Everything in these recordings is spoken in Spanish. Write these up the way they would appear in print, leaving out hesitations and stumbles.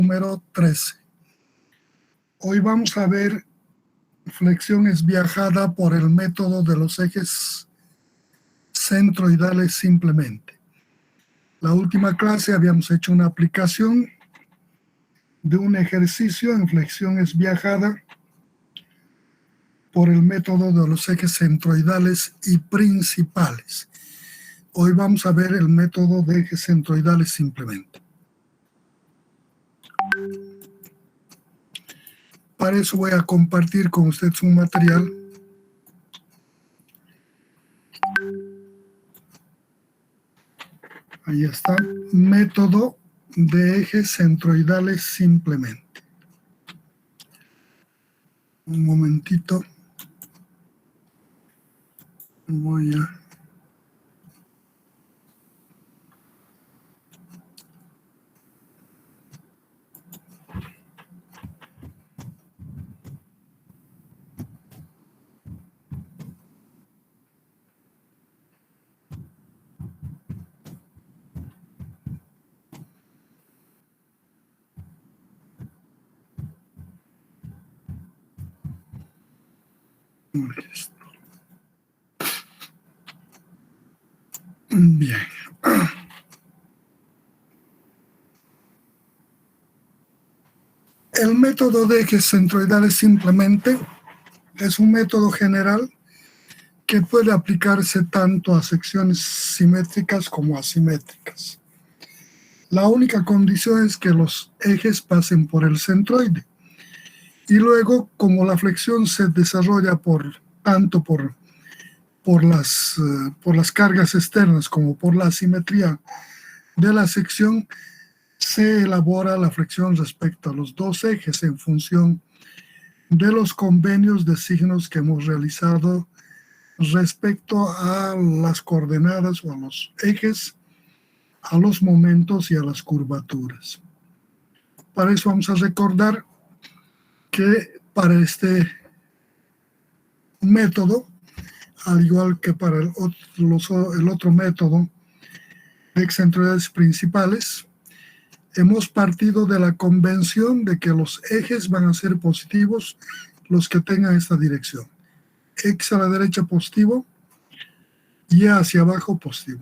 número 13. Hoy vamos a ver flexiones viajada por el método de los ejes centroidales simplemente. La última clase habíamos hecho una aplicación de un ejercicio en flexiones viajada por el método de los ejes centroidales y principales. Hoy vamos a ver el método de ejes centroidales simplemente. Para eso voy a compartir con ustedes un material. Ahí está, método de ejes centroidales simplemente. Un momentito. Voy a... Bien. El método de ejes centroidales simplemente es un método general que puede aplicarse tanto a secciones simétricas como asimétricas. La única condición es que los ejes pasen por el centroide. Y luego, como la flexión se desarrolla tanto por las cargas externas como por la asimetría de la sección, se elabora la flexión respecto a los dos ejes en función de los convenios de signos que hemos realizado respecto a las coordenadas o a los ejes, a los momentos y a las curvaturas. Para eso vamos a recordar que para este método, al igual que para el otro método de ejes centroidales principales, hemos partido de la convención de que los ejes van a ser positivos los que tengan esta dirección. X a la derecha positivo, Y hacia abajo positivo.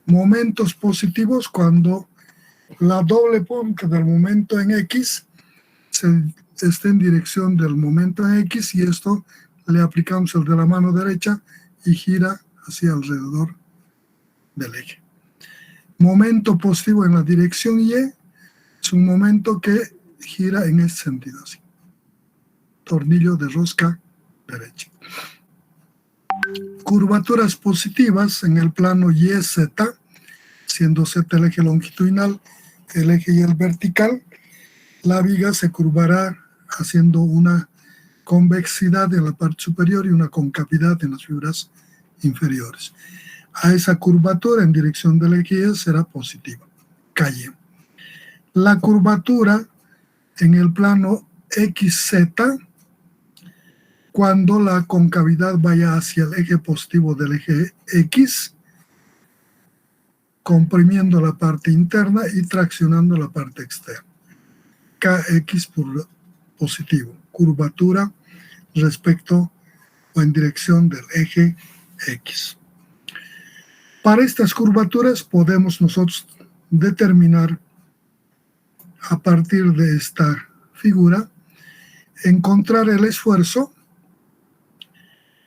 Momentos positivos cuando la doble punta del momento en X esté en dirección del momento en X, y esto le aplicamos el de la mano derecha y gira hacia alrededor del eje. Momento positivo en la dirección Y es un momento que gira en este sentido, así. Tornillo de rosca derecha. Curvaturas positivas en el plano YZ, siendo Z el eje longitudinal, el eje Y el vertical. La viga se curvará haciendo una convexidad en la parte superior y una concavidad en las fibras inferiores. A esa curvatura en dirección del eje Y será positiva. Calle. La curvatura en el plano XZ, cuando la concavidad vaya hacia el eje positivo del eje X, comprimiendo la parte interna y traccionando la parte externa. KX por positivo. Curvatura respecto o en dirección del eje X. Para estas curvaturas podemos nosotros determinar a partir de esta figura, encontrar el esfuerzo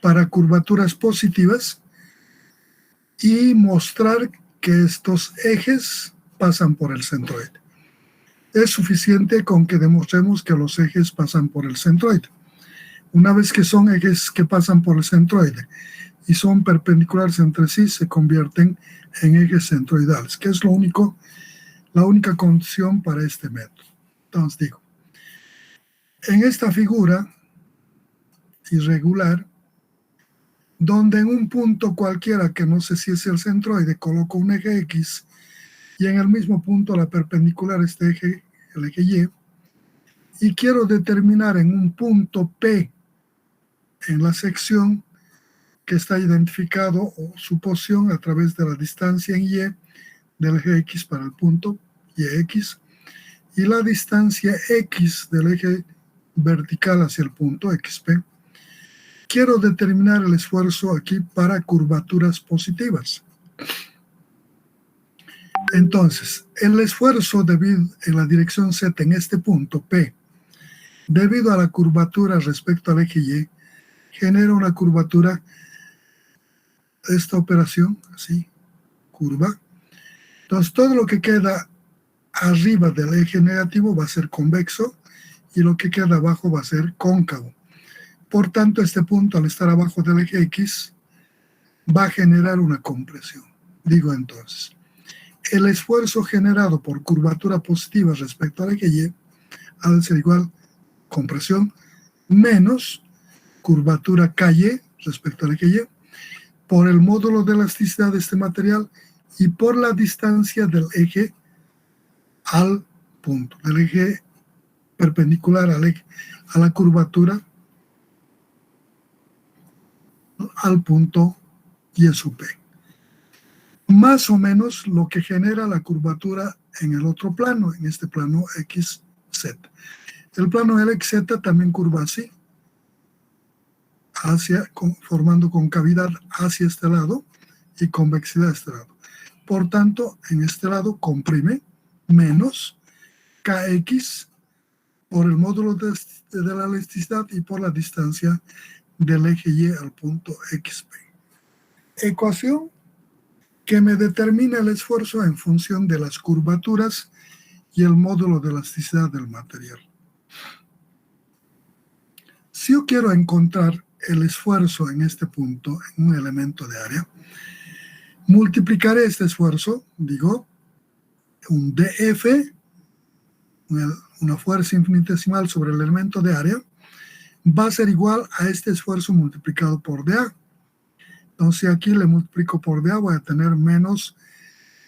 para curvaturas positivas y mostrar que estos ejes pasan por el centroide. Es suficiente con que demostremos que los ejes pasan por el centroide. Una vez que son ejes que pasan por el centroide y son perpendiculares entre sí, se convierten en ejes centroidales, que es la única condición para este método. Entonces digo, en esta figura irregular, donde en un punto cualquiera, que no sé si es el centroide, coloco un eje X, y en el mismo punto la perpendicular este eje, el eje Y quiero determinar en un punto P en la sección que está identificado, o su posición a través de la distancia en Y del eje X para el punto YX, y la distancia X del eje vertical hacia el punto XP, quiero determinar el esfuerzo aquí para curvaturas positivas. Entonces, el esfuerzo debido en la dirección Z en este punto P, debido a la curvatura respecto al eje Y, genera una curvatura, esta operación, así, curva. Entonces, todo lo que queda arriba del eje negativo va a ser convexo y lo que queda abajo va a ser cóncavo. Por tanto, este punto, al estar abajo del eje X, va a generar una compresión. Digo entonces, el esfuerzo generado por curvatura positiva respecto al eje Y ha de ser igual compresión menos curvatura KY respecto al eje Y por el módulo de elasticidad de este material y por la distancia del eje al punto, del eje perpendicular al eje, a la curvatura al punto Y sub P. Más o menos lo que genera la curvatura en el otro plano, en este plano XZ. El plano LXZ también curva así, formando concavidad hacia este lado y convexidad a este lado. Por tanto, en este lado comprime menos Kx por el módulo de la elasticidad y por la distancia del eje Y al punto XP. Ecuación que me determina el esfuerzo en función de las curvaturas y el módulo de elasticidad del material. Si yo quiero encontrar el esfuerzo en este punto, en un elemento de área, multiplicaré este esfuerzo, digo, un dF, una fuerza infinitesimal sobre el elemento de área, va a ser igual a este esfuerzo multiplicado por dA. Entonces aquí le multiplico por dA, voy a tener menos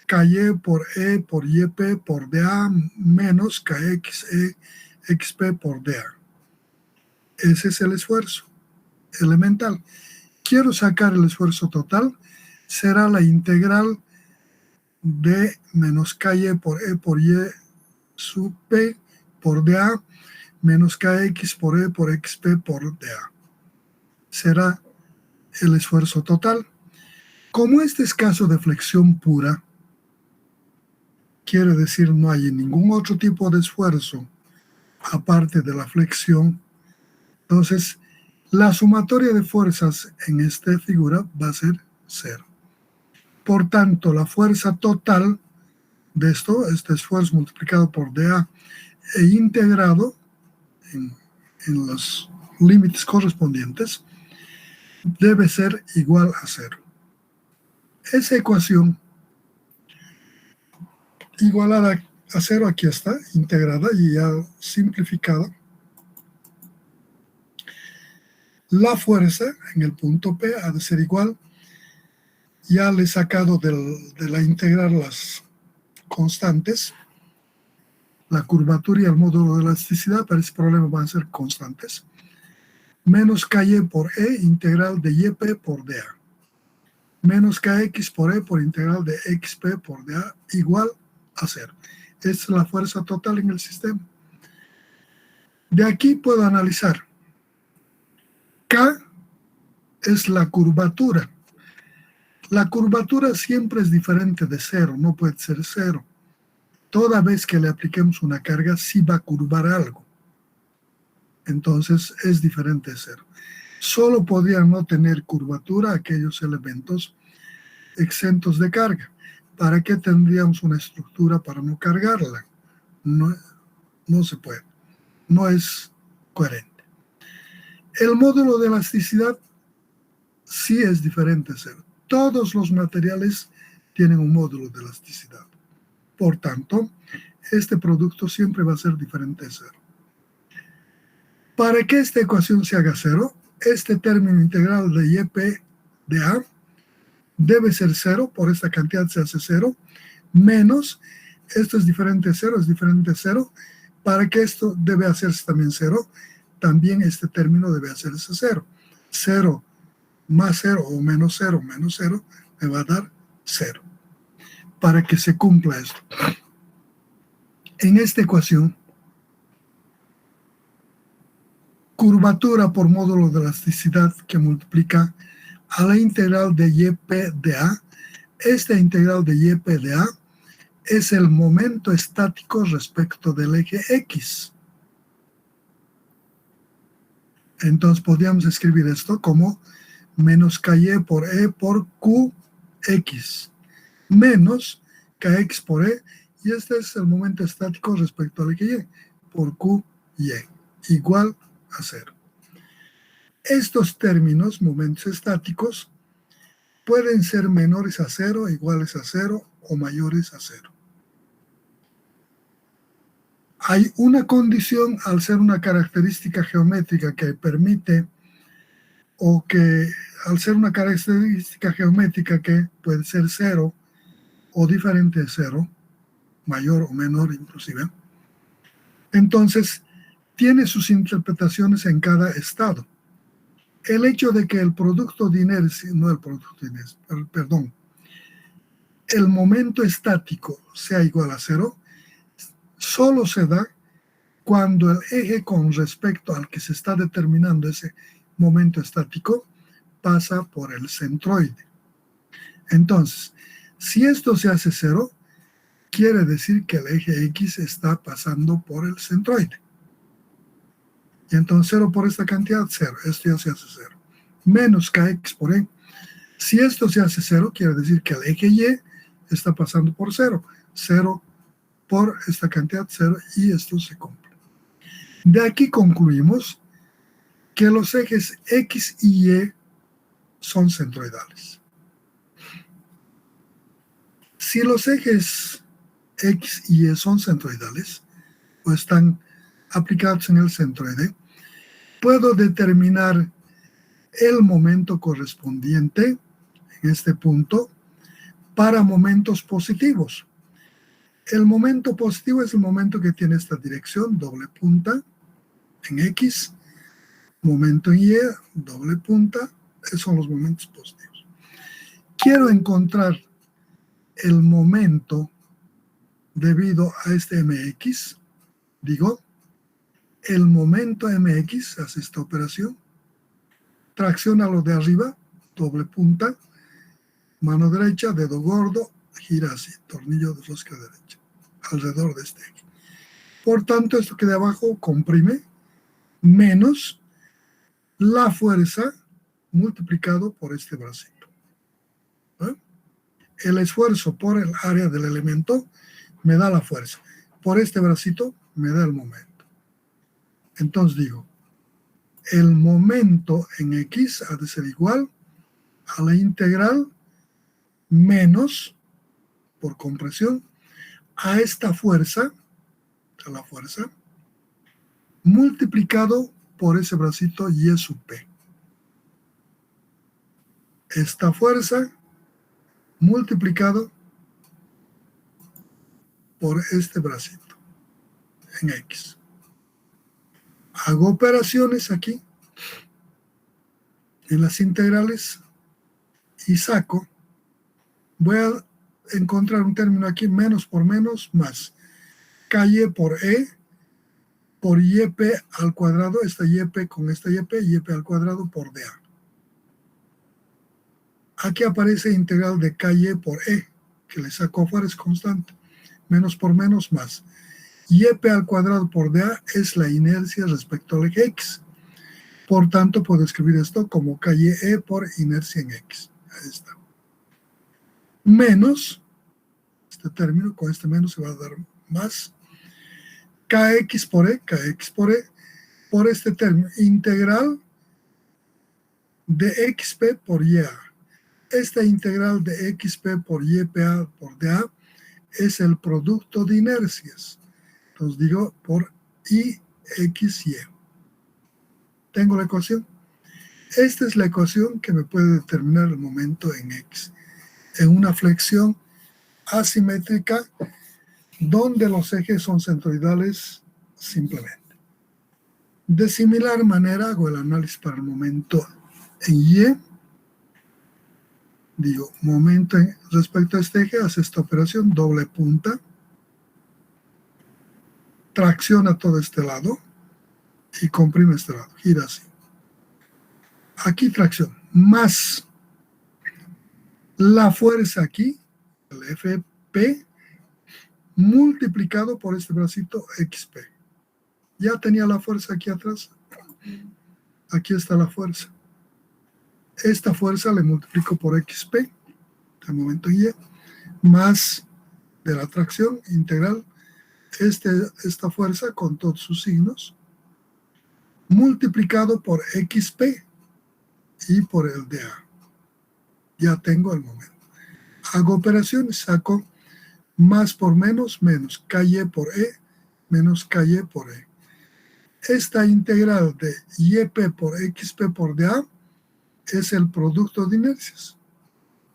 KY por E por YP por dA menos KXE XP por dA. Ese es el esfuerzo elemental. Quiero sacar el esfuerzo total, será la integral de menos KY por E por Y sub P por dA menos KX por E por XP por dA. Será el esfuerzo total. Como este es caso de flexión pura, quiere decir no hay ningún otro tipo de esfuerzo aparte de la flexión, entonces la sumatoria de fuerzas en esta figura va a ser 0. Por tanto, la fuerza total de este esfuerzo multiplicado por dA e integrado en los límites correspondientes, debe ser igual a 0. Esa ecuación igualada a 0 aquí está, integrada y ya simplificada. La fuerza en el punto P ha de ser igual. Ya le he sacado de la integral las constantes. La curvatura y el módulo de elasticidad para ese problema van a ser constantes. Menos KY por E integral de YP por dA. Menos KX por E por integral de XP por dA igual a 0. Esta es la fuerza total en el sistema. De aquí puedo analizar. K es la curvatura. La curvatura siempre es diferente de 0, no puede ser 0. Toda vez que le apliquemos una carga, sí va a curvar algo. Entonces es diferente de 0. Solo podrían no tener curvatura aquellos elementos exentos de carga. ¿Para qué tendríamos una estructura para no cargarla? No se puede. No es coherente. El módulo de elasticidad sí es diferente de 0. Todos los materiales tienen un módulo de elasticidad. Por tanto, este producto siempre va a ser diferente de 0. Para que esta ecuación se haga 0, este término integral de YP de A debe ser 0, por esta cantidad se hace 0, menos, esto es diferente de 0, es diferente de 0, para que esto debe hacerse también 0, también este término debe hacerse 0. 0 más 0 o menos 0 me va a dar 0. Para que se cumpla esto. En esta ecuación, curvatura por módulo de elasticidad que multiplica a la integral de YP de A. Esta integral de YP de A es el momento estático respecto del eje X. Entonces podríamos escribir esto como menos KY por E por QX menos KX por E, y este es el momento estático respecto al eje Y por QY igual a 0. Estos términos, momentos estáticos, pueden ser menores a 0, iguales a 0 o mayores a 0. Hay una condición al ser una característica geométrica que permite, o que al ser una característica geométrica que puede ser 0 o diferente de 0, mayor o menor inclusive, entonces tiene sus interpretaciones en cada estado. El hecho de que el producto de inercia, no el producto de inercia, perdón, el momento estático sea igual a 0, solo se da cuando el eje con respecto al que se está determinando ese momento estático pasa por el centroide. Entonces, si esto se hace 0, quiere decir que el eje X está pasando por el centroide. Y entonces 0 por esta cantidad, 0. Esto ya se hace 0. Menos KX por E. Si esto se hace 0, quiere decir que el eje Y está pasando por 0. 0 por esta cantidad, 0, y esto se cumple. De aquí concluimos que los ejes X y Y son centroidales. Si los ejes X y Y son centroidales, o están aplicados en el centroide, puedo determinar el momento correspondiente en este punto para momentos positivos. El momento positivo es el momento que tiene esta dirección, doble punta, en X, momento en Y, doble punta, esos son los momentos positivos. Quiero encontrar el momento debido a este MX, digo, el momento MX, hace esta operación, tracciona lo de arriba, doble punta, mano derecha, dedo gordo, gira así, tornillo de rosca derecha, alrededor de este eje. Por tanto, esto que de abajo comprime, menos la fuerza multiplicado por este bracito. ¿Eh? El esfuerzo por el área del elemento me da la fuerza. Por este bracito me da el momento. Entonces digo, el momento en X ha de ser igual a la integral menos, por compresión, a esta fuerza, a la fuerza, multiplicado por ese bracito Y sub P. Esta fuerza multiplicado por este bracito en X. Hago operaciones aquí en las integrales y saco, voy a encontrar un término aquí, menos por menos, más KY por E por YP al cuadrado, esta YP con esta YP al cuadrado por DA. Aquí aparece integral de KY por E, que le saco afuera, es constante. Menos por menos, más. YP al cuadrado por DA es la inercia respecto al eje X. Por tanto, puedo escribir esto como KYE por inercia en X. Ahí está. Menos, este término, con este menos se va a dar más. KX por E, por este término, integral de XP por YA. Esta integral de XP por YPA por DA es el producto de inercias. Entonces digo por IXY. ¿Tengo la ecuación? Esta es la ecuación que me puede determinar el momento en X, en una flexión asimétrica donde los ejes son centroidales simplemente. De similar manera hago el análisis para el momento en Y. Digo, momento respecto a este eje, hace esta operación, doble punta, tracciona todo este lado y comprime este lado, gira así. Aquí tracción, más la fuerza aquí, el FP, multiplicado por este bracito XP. Ya tenía la fuerza aquí atrás. Aquí está la fuerza. Esta fuerza le multiplico por XP, el momento Y, más de la tracción integral, esta fuerza con todos sus signos, multiplicado por XP y por el dA. Ya tengo el momento. Hago operaciones, saco más por menos, menos KY por E, menos KY por E. Esta integral de YP por XP por dA es el producto de inercias,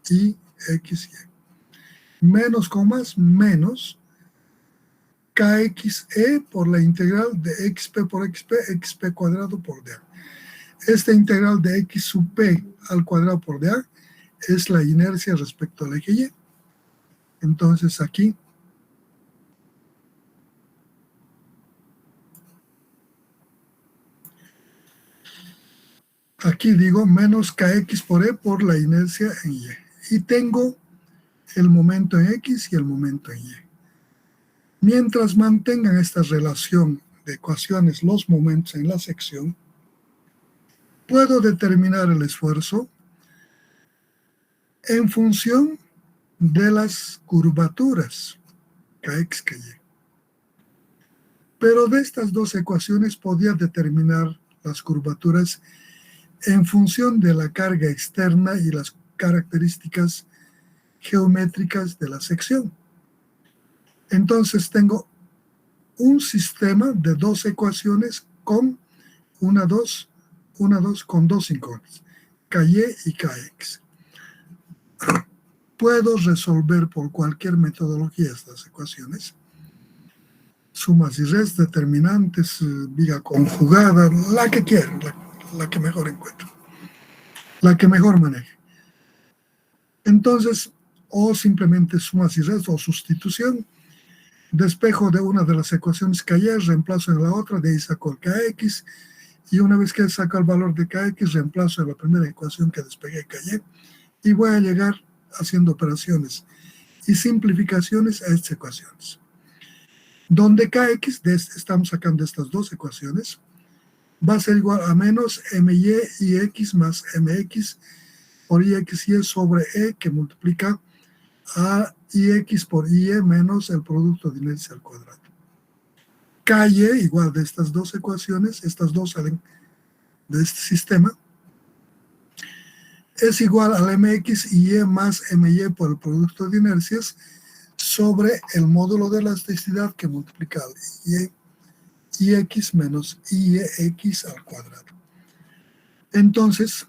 y XY. Menos con más, menos KXE por la integral de XP por XP, XP cuadrado por dA. Esta integral de X sub P al cuadrado por dA es la inercia respecto al eje Y. Entonces aquí digo menos Kx por E por la inercia en Y. Y tengo el momento en X y el momento en Y. Mientras mantengan esta relación de ecuaciones los momentos en la sección, puedo determinar el esfuerzo en función de las curvaturas Kx, Ky. Pero de estas dos ecuaciones podía determinar las curvaturas en función de la carga externa y las características geométricas de la sección. Entonces tengo un sistema de dos ecuaciones con una 2 con dos incógnitas, Ky y Kx. Puedo resolver por cualquier metodología estas ecuaciones, sumas y restas, determinantes, viga conjugada, la que quieran, la que mejor encuentro, la que mejor maneje. Entonces, o simplemente sumas y restas o sustitución, despejo de una de las ecuaciones Ky, reemplazo en la otra, de ahí saco el Kx, y una vez que saco el valor de Kx, reemplazo en la primera ecuación que despegué Ky, y voy a llegar haciendo operaciones y simplificaciones a estas ecuaciones. Donde Kx, estamos sacando estas dos ecuaciones, va a ser igual a menos my y x más mx por ixy sobre e, que multiplica a ix por ie menos el producto de inercia al cuadrado. Ky igual de estas dos ecuaciones, estas dos salen de este sistema, es igual al mx y e más my por el producto de inercias sobre el módulo de elasticidad que multiplica al ix menos iex al cuadrado. Entonces,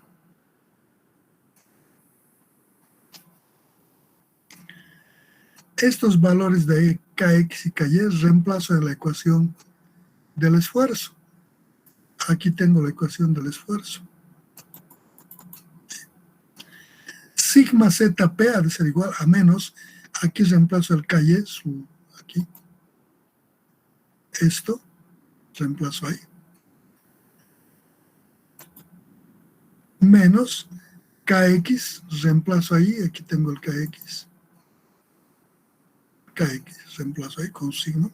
estos valores de Kx y Ky reemplazo en la ecuación del esfuerzo. Aquí tengo la ecuación del esfuerzo. Sigma ZP ha de ser igual a menos, aquí reemplazo el Ky, aquí, esto, reemplazo ahí, menos Kx, reemplazo ahí, aquí tengo el Kx, reemplazo ahí con signo,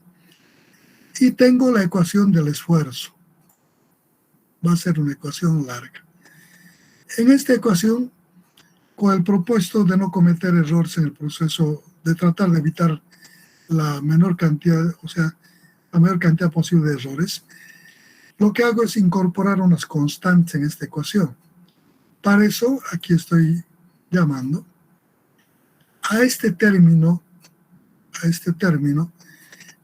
y tengo la ecuación del esfuerzo. Va a ser una ecuación larga. En esta ecuación, con el propósito de no cometer errores en el proceso, de tratar de evitar la menor cantidad, o sea, la mayor cantidad posible de errores, lo que hago es incorporar unas constantes en esta ecuación. Para eso, aquí estoy llamando a este término,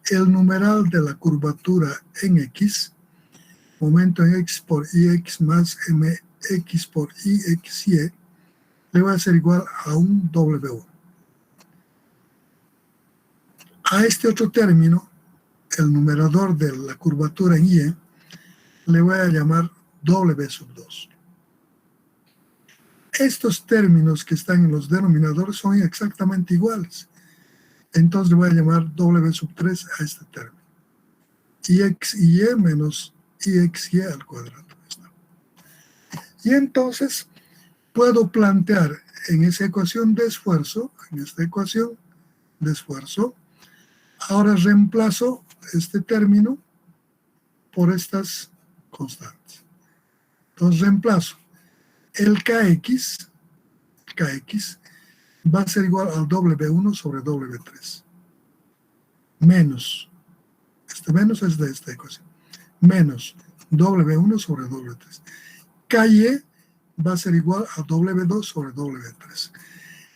el numeral de la curvatura en X, momento en X por Ix más Mx por Ixy, le va a ser igual a un W1. A este otro término, el numerador de la curvatura en Y, le voy a llamar W sub 2. Estos términos que están en los denominadores son exactamente iguales. Entonces le voy a llamar W sub 3 a este término. ix y y menos ixy al cuadrado. Y entonces puedo plantear en esa ecuación de esfuerzo, en esta ecuación de esfuerzo, ahora reemplazo este término por estas constantes. Entonces reemplazo el kx va a ser igual al W1 sobre W3. Menos, este menos es de esta ecuación, menos W1 sobre W3. Ky va a ser igual a W2 sobre W3.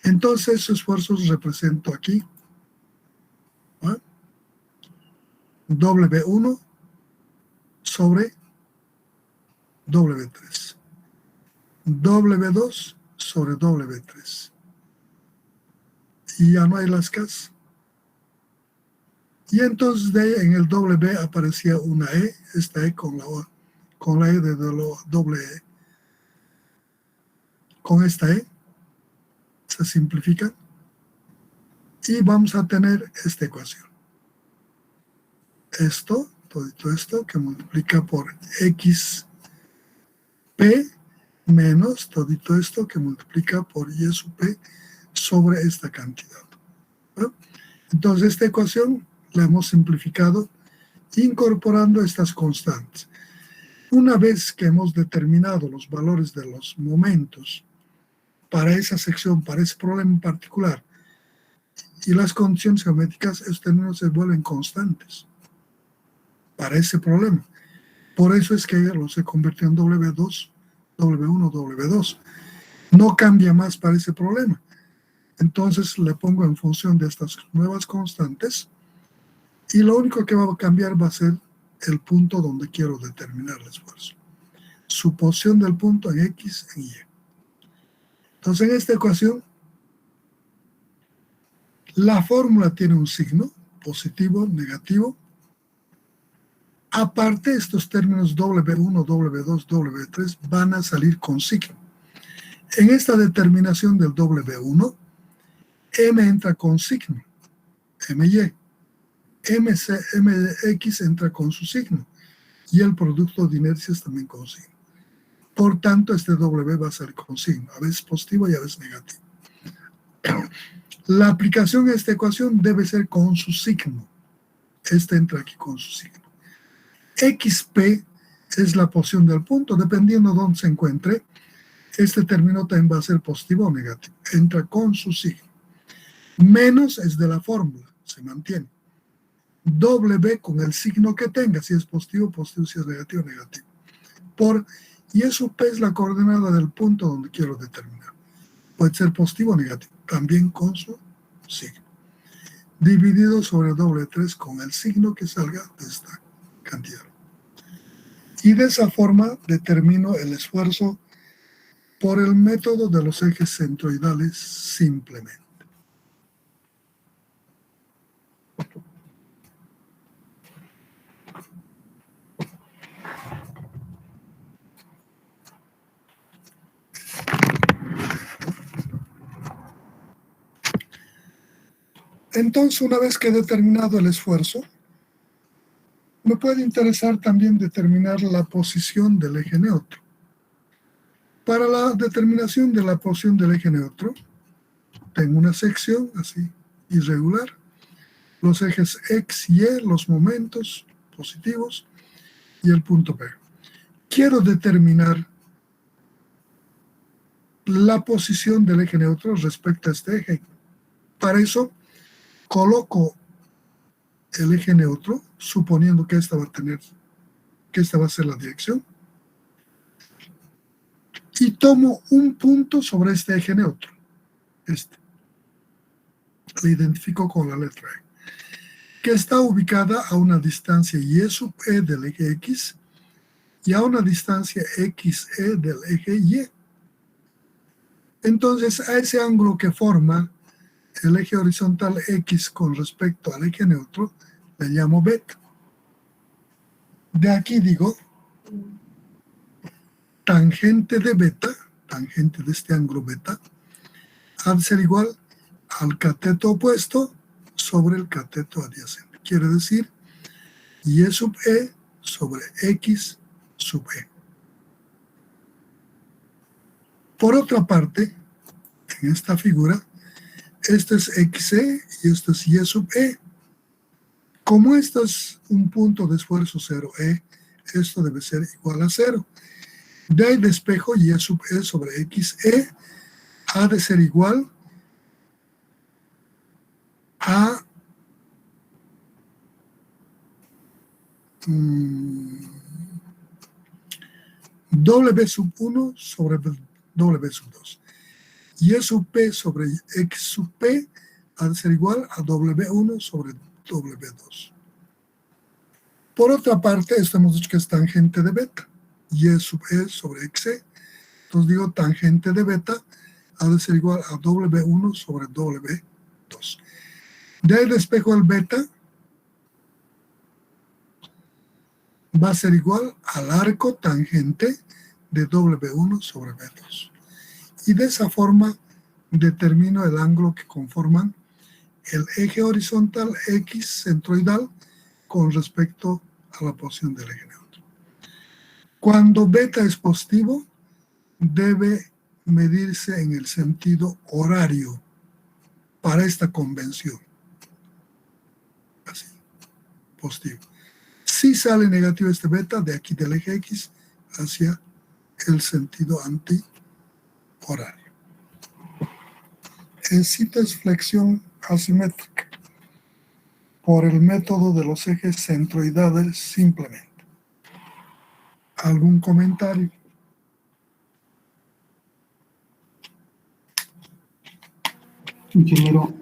Entonces, esos esfuerzos represento aquí, ¿ah? W1 sobre W3. W2 sobre W3. Y ya no hay las Ks. Y entonces de ahí en el W aparecía una E, esta E con la E de doble E. Con esta E se simplifica y vamos a tener esta ecuación. Todo esto que multiplica por XP menos todo esto que multiplica por Y sub P sobre esta cantidad. ¿No? Entonces esta ecuación la hemos simplificado incorporando estas constantes. Una vez que hemos determinado los valores de los momentos para esa sección, para ese problema en particular, y las condiciones geométricas, estos términos se vuelven constantes para ese problema. Por eso es que se convirtió en W2, W1, W2. No cambia más para ese problema. Entonces le pongo en función de estas nuevas constantes y lo único que va a cambiar va a ser el punto donde quiero determinar el esfuerzo. Su posición del punto en X, en Y. Entonces en esta ecuación la fórmula tiene un signo positivo, negativo. Aparte, estos términos W1, W2, W3 van a salir con signo. En esta determinación del W1, M entra con signo, MY. MX entra con su signo y el producto de inercias también con signo. Por tanto, este W va a ser con signo, a veces positivo y a veces negativo. La aplicación de esta ecuación debe ser con su signo. Este entra aquí con su signo. XP es la posición del punto, dependiendo de dónde se encuentre. Este término también va a ser positivo o negativo. Entra con su signo. Menos es de la fórmula, se mantiene. W con el signo que tenga, si es positivo, positivo, si es negativo, negativo. Y eso P es la coordenada del punto donde quiero determinar. Puede ser positivo o negativo, también con su signo. Dividido sobre W3 con el signo que salga de esta cantidad. Y de esa forma determino el esfuerzo por el método de los ejes centroidales simplemente. Entonces, una vez que he determinado el esfuerzo, me puede interesar también determinar la posición del eje neutro. Para la determinación de la posición del eje neutro, tengo una sección así, irregular, los ejes X y Y, los momentos positivos y el punto P. Quiero determinar la posición del eje neutro respecto a este eje. Para eso, coloco el eje neutro, suponiendo que esta va a ser la dirección, y tomo un punto sobre este eje neutro, lo identifico con la letra E, que está ubicada a una distancia Y sub E del eje X y a una distancia XE del eje Y. Entonces, a ese ángulo que forma el eje horizontal X con respecto al eje neutro, le llamo beta. De aquí digo, tangente de beta, tangente de este ángulo beta, ha de ser igual al cateto opuesto sobre el cateto adyacente. Quiere decir Y sub E sobre X sub E. Por otra parte, en esta figura, este es XE y este es Y sub E. Como esto es un punto de esfuerzo 0E, esto debe ser igual a 0. De ahí despejo Y sub E sobre XE ha de ser igual a W sub 1 sobre W sub 2. Y sub P sobre X sub P ha de ser igual a W1 sobre W2. Por otra parte, esto hemos dicho que es tangente de beta. Y sub E sobre XE. Entonces digo, tangente de beta ha de ser igual a W1 sobre W2. De ahí despejo el beta, va a ser igual al arco tangente de W1 sobre B2. Y de esa forma determino el ángulo que conforman el eje horizontal X centroidal con respecto a la posición del eje neutro. Cuando beta es positivo, debe medirse en el sentido horario para esta convención. Así, positivo. Si sale negativo este beta de aquí del eje X hacia el sentido anti-horario. Es flexión asimétrica por el método de los ejes centroidales simplemente. ¿Algún comentario? Ingeniero,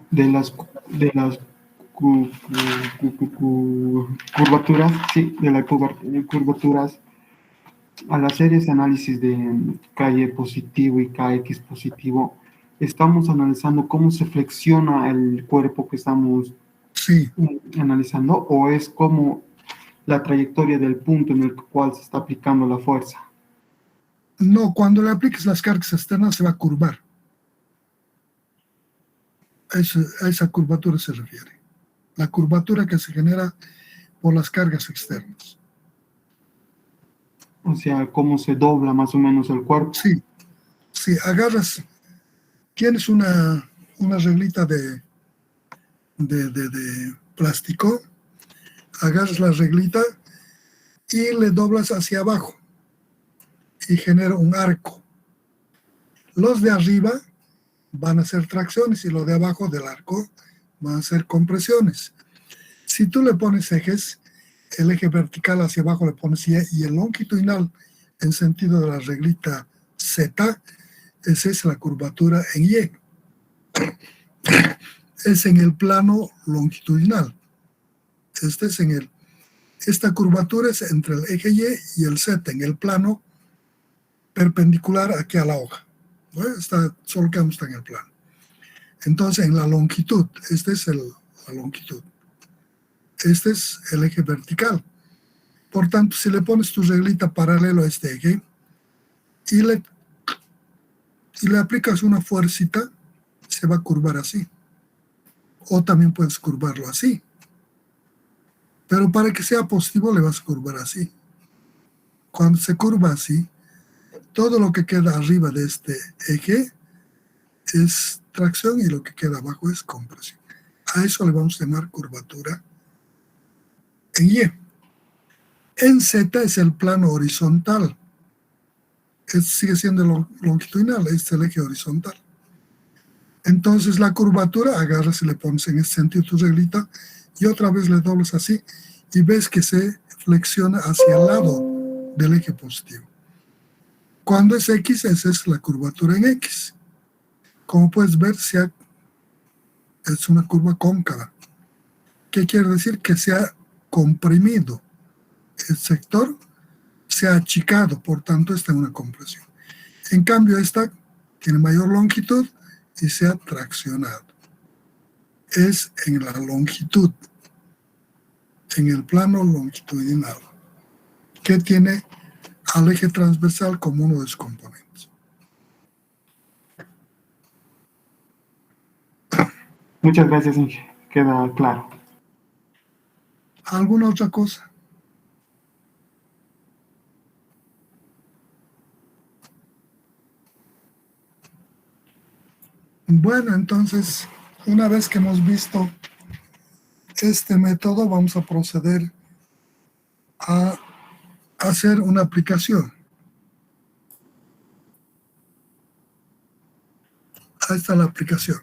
curvaturas, sí, de las curvaturas, al hacer ese análisis de KY positivo y KX positivo, estamos analizando cómo se flexiona el cuerpo que estamos analizando, o es como la trayectoria del punto en el cual se está aplicando la fuerza. No, cuando le apliques las cargas externas se va a curvar. A esa curvatura se refiere. La curvatura que se genera por las cargas externas. O sea, cómo se dobla más o menos el cuerpo. Sí, agarras, tienes una reglita de plástico, agarras la reglita y le doblas hacia abajo y genera un arco. Los de arriba van a ser tracciones y los de abajo del arco van a ser compresiones. Si tú le pones ejes, el eje vertical hacia abajo le pones Y y el longitudinal en sentido de la reglita Z, esa es la curvatura en Y. Es en el plano longitudinal. Esta curvatura es entre el eje Y y el Z, en el plano perpendicular aquí a la hoja. ¿No? Solo que está en el plano. Entonces, en la longitud, esta es la longitud. Este es el eje vertical. Por tanto, si le pones tu reglita paralelo a este eje y le aplicas una fuercita, se va a curvar así. O también puedes curvarlo así. Pero para que sea positivo le vas a curvar así. Cuando se curva así, todo lo que queda arriba de este eje es tracción y lo que queda abajo es compresión. A eso le vamos a llamar curvatura en Y. En Z es el plano horizontal. Sigue siendo longitudinal, este es el eje horizontal. Entonces la curvatura, agarras y le pones en este sentido tu reglita y otra vez le doblas así y ves que se flexiona hacia el lado del eje positivo. Cuando es X, esa es la curvatura en X. Como puedes ver, es una curva cóncava. ¿Qué quiere decir? Que se ha comprimido el sector, se ha achicado, por tanto está en una compresión. En cambio, esta tiene mayor longitud y se ha traccionado. Es en la longitud, en el plano longitudinal, que tiene al eje transversal como uno de sus componentes. Muchas gracias, Inge. Queda claro. ¿Alguna otra cosa? Bueno, entonces, una vez que hemos visto este método, vamos a proceder a hacer una aplicación. Ahí está la aplicación.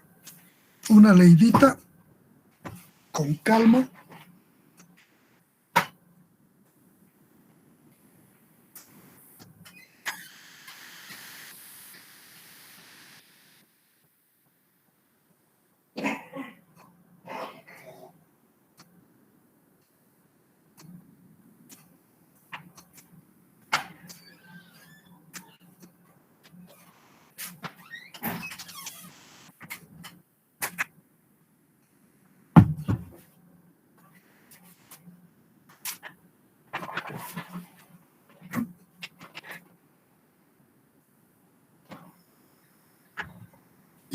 Una leidita con calma.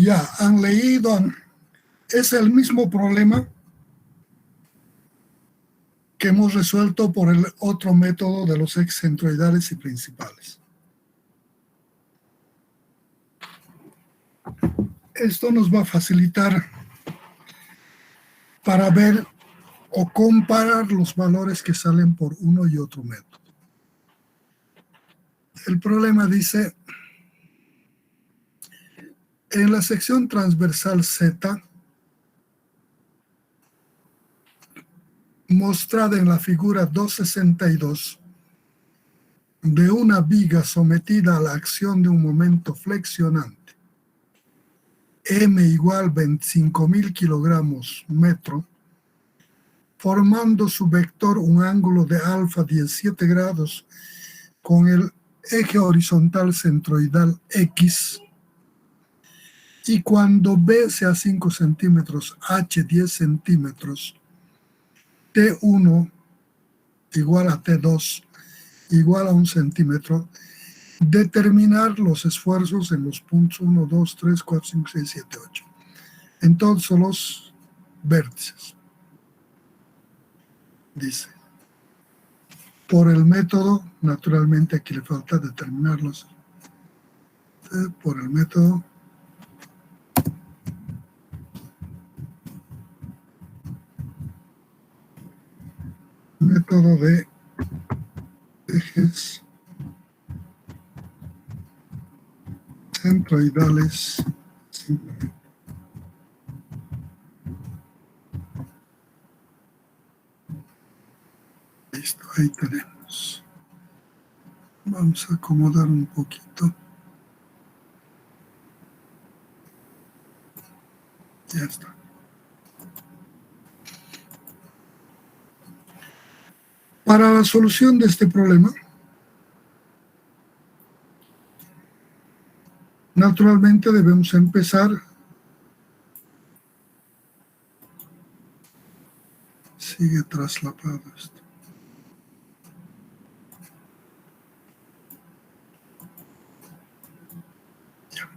Ya han leído, es el mismo problema que hemos resuelto por el otro método de los ejes centroidales y principales. Esto nos va a facilitar para ver o comparar los valores que salen por uno y otro método. El problema dice, en la sección transversal Z, mostrada en la figura 262, de una viga sometida a la acción de un momento flexionante, M igual 25.000 kilogramos metro, formando su vector un ángulo de alfa 17 grados con el eje horizontal centroidal X, y cuando B sea 5 centímetros, H 10 centímetros, T1 igual a T2 igual a 1 centímetro, determinar los esfuerzos en los puntos 1, 2, 3, 4, 5, 6, 7, 8. En todos los vértices. Dice. Por el método, naturalmente aquí le falta determinarlos. Por el método de ejes centroidales. Listo, ahí tenemos. Vamos a acomodar un poquito. Ya está. Para la solución de este problema, naturalmente debemos empezar. Sigue traslapado esto. Ya.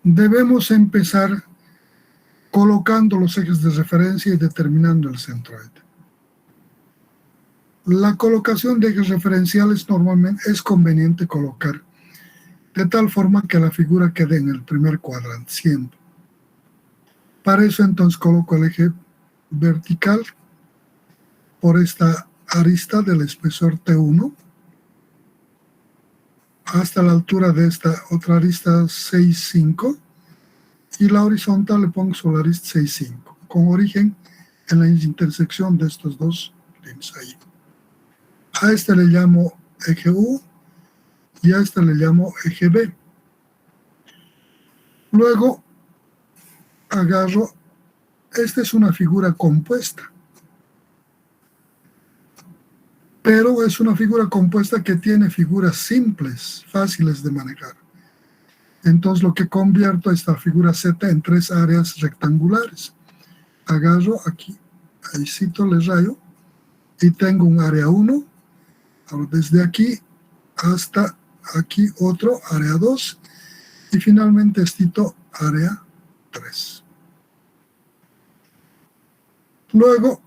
Debemos empezar colocando los ejes de referencia y determinando el centroide. La colocación de ejes referenciales normalmente es conveniente colocar de tal forma que la figura quede en el primer cuadrante, siempre. Para eso entonces coloco el eje vertical por esta arista del espesor T1 hasta la altura de esta otra arista 6,5 y la horizontal le pongo sobre la arista 6,5 con origen en la intersección de estos dos líneas ahí. A este le llamo eje U y a este le llamo eje B. Luego agarro, esta es una figura compuesta, pero es una figura compuesta que tiene figuras simples, fáciles de manejar. Entonces lo que convierto a esta figura Z en 3 áreas rectangulares. Agarro aquí, ahí cito, le rayo, y tengo un área 1, ahora desde aquí hasta aquí otro, área 2, y finalmente estito área 3. Luego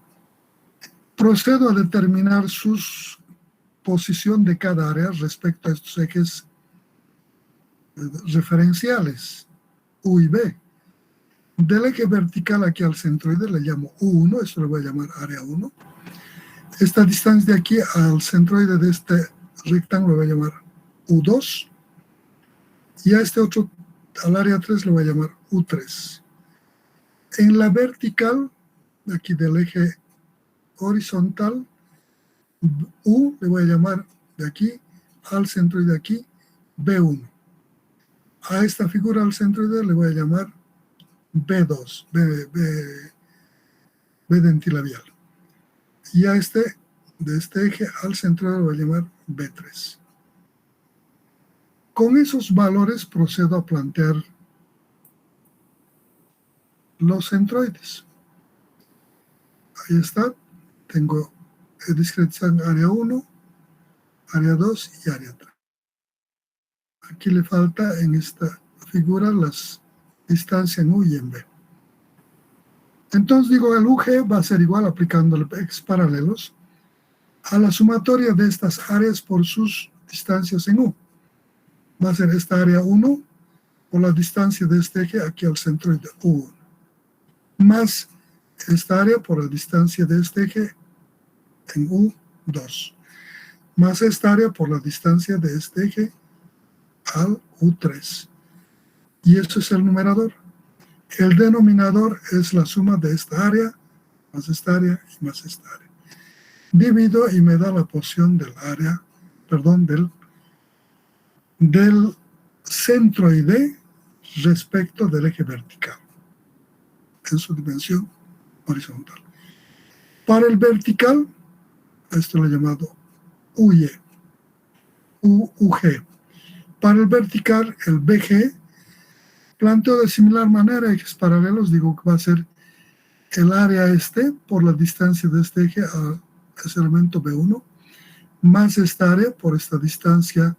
procedo a determinar su posición de cada área respecto a estos ejes referenciales, U y B. Del eje vertical aquí al centroide le llamo U1, esto le voy a llamar área 1. Esta distancia de aquí al centroide de este rectángulo le voy a llamar U2. Y a este otro, al área 3, le voy a llamar U3. En la vertical, aquí del eje horizontal, U le voy a llamar de aquí al centroide de aquí B1. A esta figura al centroide le voy a llamar B2, B dentilabial. Y a de este eje al centroide le voy a llamar B3. Con esos valores procedo a plantear los centroides. Ahí está. Tengo discretización área 1, área 2 y área 3. Aquí le falta en esta figura las distancias en U y en B. Entonces digo, el UG va a ser igual aplicándole X paralelos a la sumatoria de estas áreas por sus distancias en U. Va a ser esta área 1 por la distancia de este eje aquí al centroide U1, más esta área por la distancia de este eje en U2, más esta área por la distancia de este eje al U3. Y eso es el numerador. El denominador es la suma de esta área, más esta área y más esta área. Divido y me da la posición del área, perdón, del centroide respecto del eje vertical en su dimensión horizontal. Para el vertical, esto lo he llamado UG. Para el vertical, el BG, planteo de similar manera, ejes paralelos, digo que va a ser el área por la distancia de este eje a ese elemento B1, más esta área por esta distancia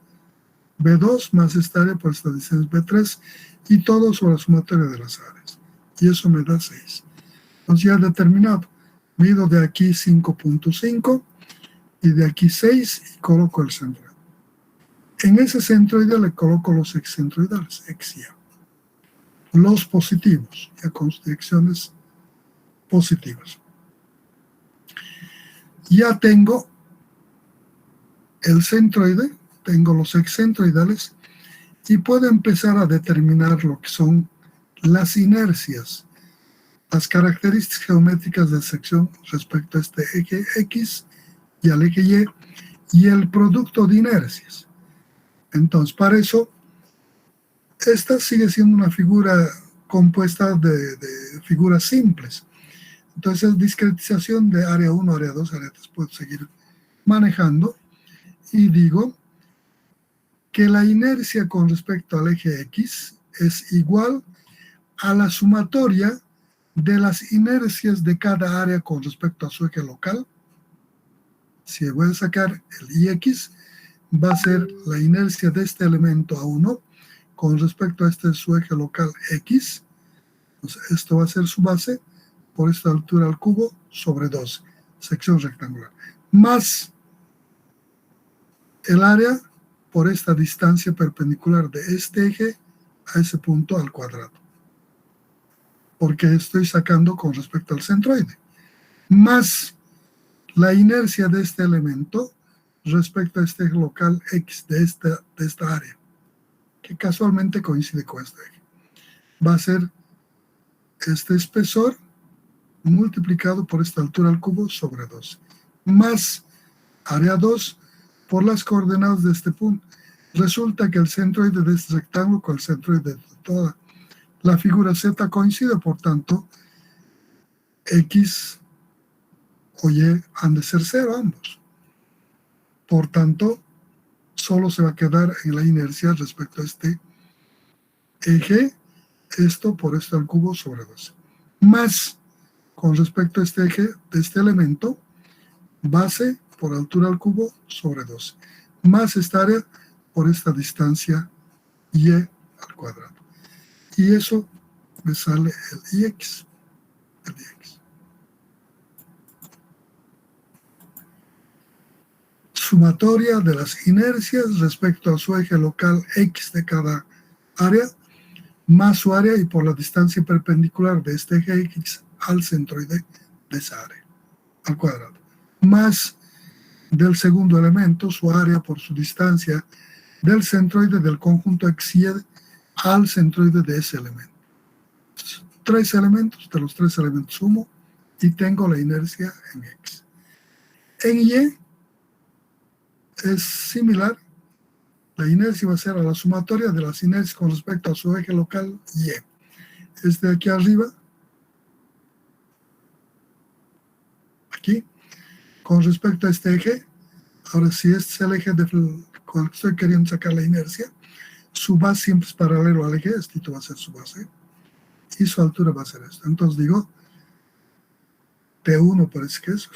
B2, más esta área por esta distancia B3, y todo sobre la sumatoria de las áreas. Y eso me da 6. Entonces ya determinado, mido de aquí 5.5 y de aquí 6 y coloco el centroide. En ese centroide le coloco los excentroidales, X y Y. Los positivos, ya con direcciones positivas. Ya tengo el centroide, tengo los excentroidales y puedo empezar a determinar lo que son las inercias, las características geométricas de sección respecto a este eje X y al eje y el producto de inercias. Entonces, para eso, esta sigue siendo una figura compuesta de figuras simples. Entonces, discretización de área 1, área 2, área 3, puedo seguir manejando y digo que la inercia con respecto al eje X es igual a la sumatoria de las inercias de cada área con respecto a su eje local. Si voy a sacar el IX, va a ser la inercia de este elemento A1 con respecto a su eje local X. Entonces, esto va a ser su base por esta altura al cubo sobre 12, sección rectangular, más el área por esta distancia perpendicular de este eje a ese punto al cuadrado, porque estoy sacando con respecto al centroide, más la inercia de este elemento respecto a este eje local X de esta área, que casualmente coincide con este eje. Va a ser este espesor multiplicado por esta altura al cubo sobre 12, más área 2 por las coordenadas de este punto. Resulta que el centroide de este rectángulo con el centroide de toda la figura Z coincide, por tanto, X o Y han de ser 0 ambos. Por tanto, solo se va a quedar en la inercia respecto a este eje, esto por esto al cubo sobre 12. Más, con respecto a este eje de este elemento, base por altura al cubo sobre 12. Más esta área por esta distancia Y al cuadrado. Y eso me sale el IX. Sumatoria de las inercias respecto a su eje local X de cada área más su área y por la distancia perpendicular de este eje X al centroide de esa área, al cuadrado, más del segundo elemento, su área por su distancia del centroide del conjunto XY al centroide de ese elemento. Tres elementos, de los tres elementos sumo y tengo la inercia en X. En Y es similar, la inercia va a ser a la sumatoria de las inercias con respecto a su eje local Y. Es de aquí arriba, aquí, con respecto a este eje. Ahora, si este es el eje con el que estoy queriendo sacar la inercia, su base siempre es paralelo al eje, esto va a ser su base, y su altura va a ser esto. Entonces digo, T1 parece que es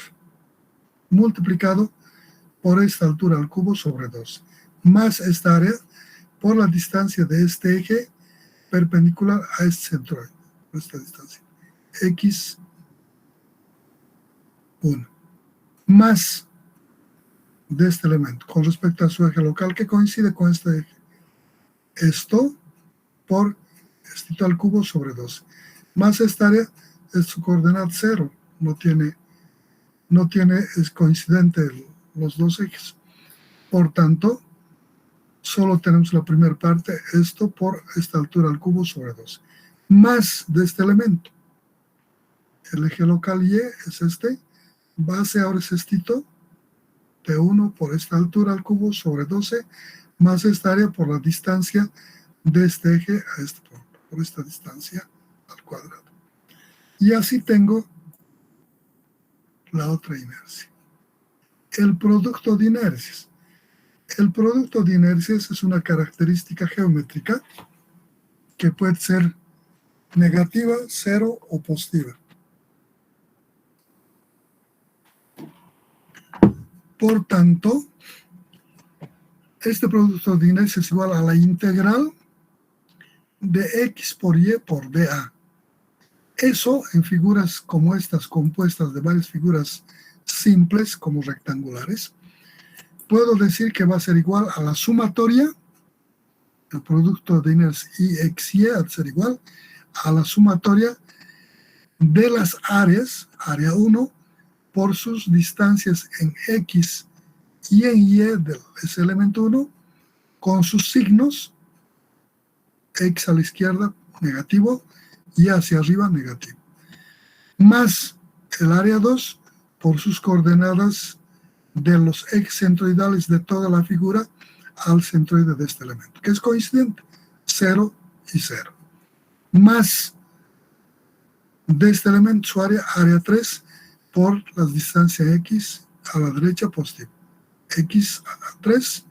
multiplicado por esta altura al cubo sobre 2, más esta área por la distancia de este eje perpendicular a este centroide, por esta distancia, X1, más de este elemento con respecto a su eje local que coincide con este eje. Esto por esto al cubo sobre 2, más esta área es su coordenada 0, es coincidente los dos ejes. Por tanto, solo tenemos la primera parte, esto por esta altura al cubo sobre 2, más de este elemento. El eje local Y es este, base ahora es estito, T1 por esta altura al cubo sobre 12, más esta área por la distancia de este eje a este punto, por esta distancia al cuadrado. Y así tengo la otra inercia. El producto de inercias. El producto de inercias es una característica geométrica que puede ser negativa, cero o positiva. Por tanto, este producto de inercias es igual a la integral de X por Y por dA. Eso en figuras como estas, compuestas de varias figuras simples como rectangulares, puedo decir que va a ser igual a la sumatoria, el producto de inercias IXY va a ser igual a la sumatoria de las áreas, área 1, por sus distancias en X y en Y de ese elemento 1, con sus signos, X a la izquierda, negativo, y hacia arriba, negativo. Más el área 2, por sus coordenadas de los ejes centroidales de toda la figura al centroide de este elemento, que es coincidente, 0 y 0. Más de este elemento, su área 3, por la distancia X a la derecha positivo. X a 3,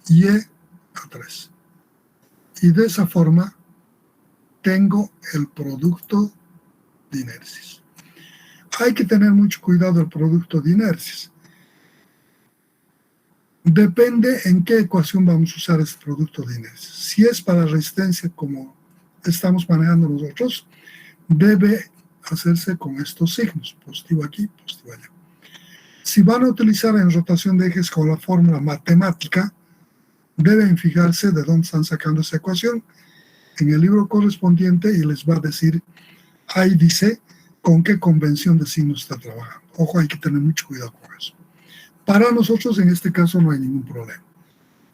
Y a 3. Y de esa forma tengo el producto de inercias. Hay que tener mucho cuidado el producto de inercias. Depende en qué ecuación vamos a usar este producto de inercias. Si es para resistencia como estamos manejando nosotros, debe hacerse con estos signos, positivo aquí, positivo allá. Si van a utilizar en rotación de ejes con la fórmula matemática, deben fijarse de dónde están sacando esa ecuación en el libro correspondiente y les va a decir, ahí dice con qué convención de signos está trabajando. Ojo, hay que tener mucho cuidado con eso. Para nosotros en este caso no hay ningún problema.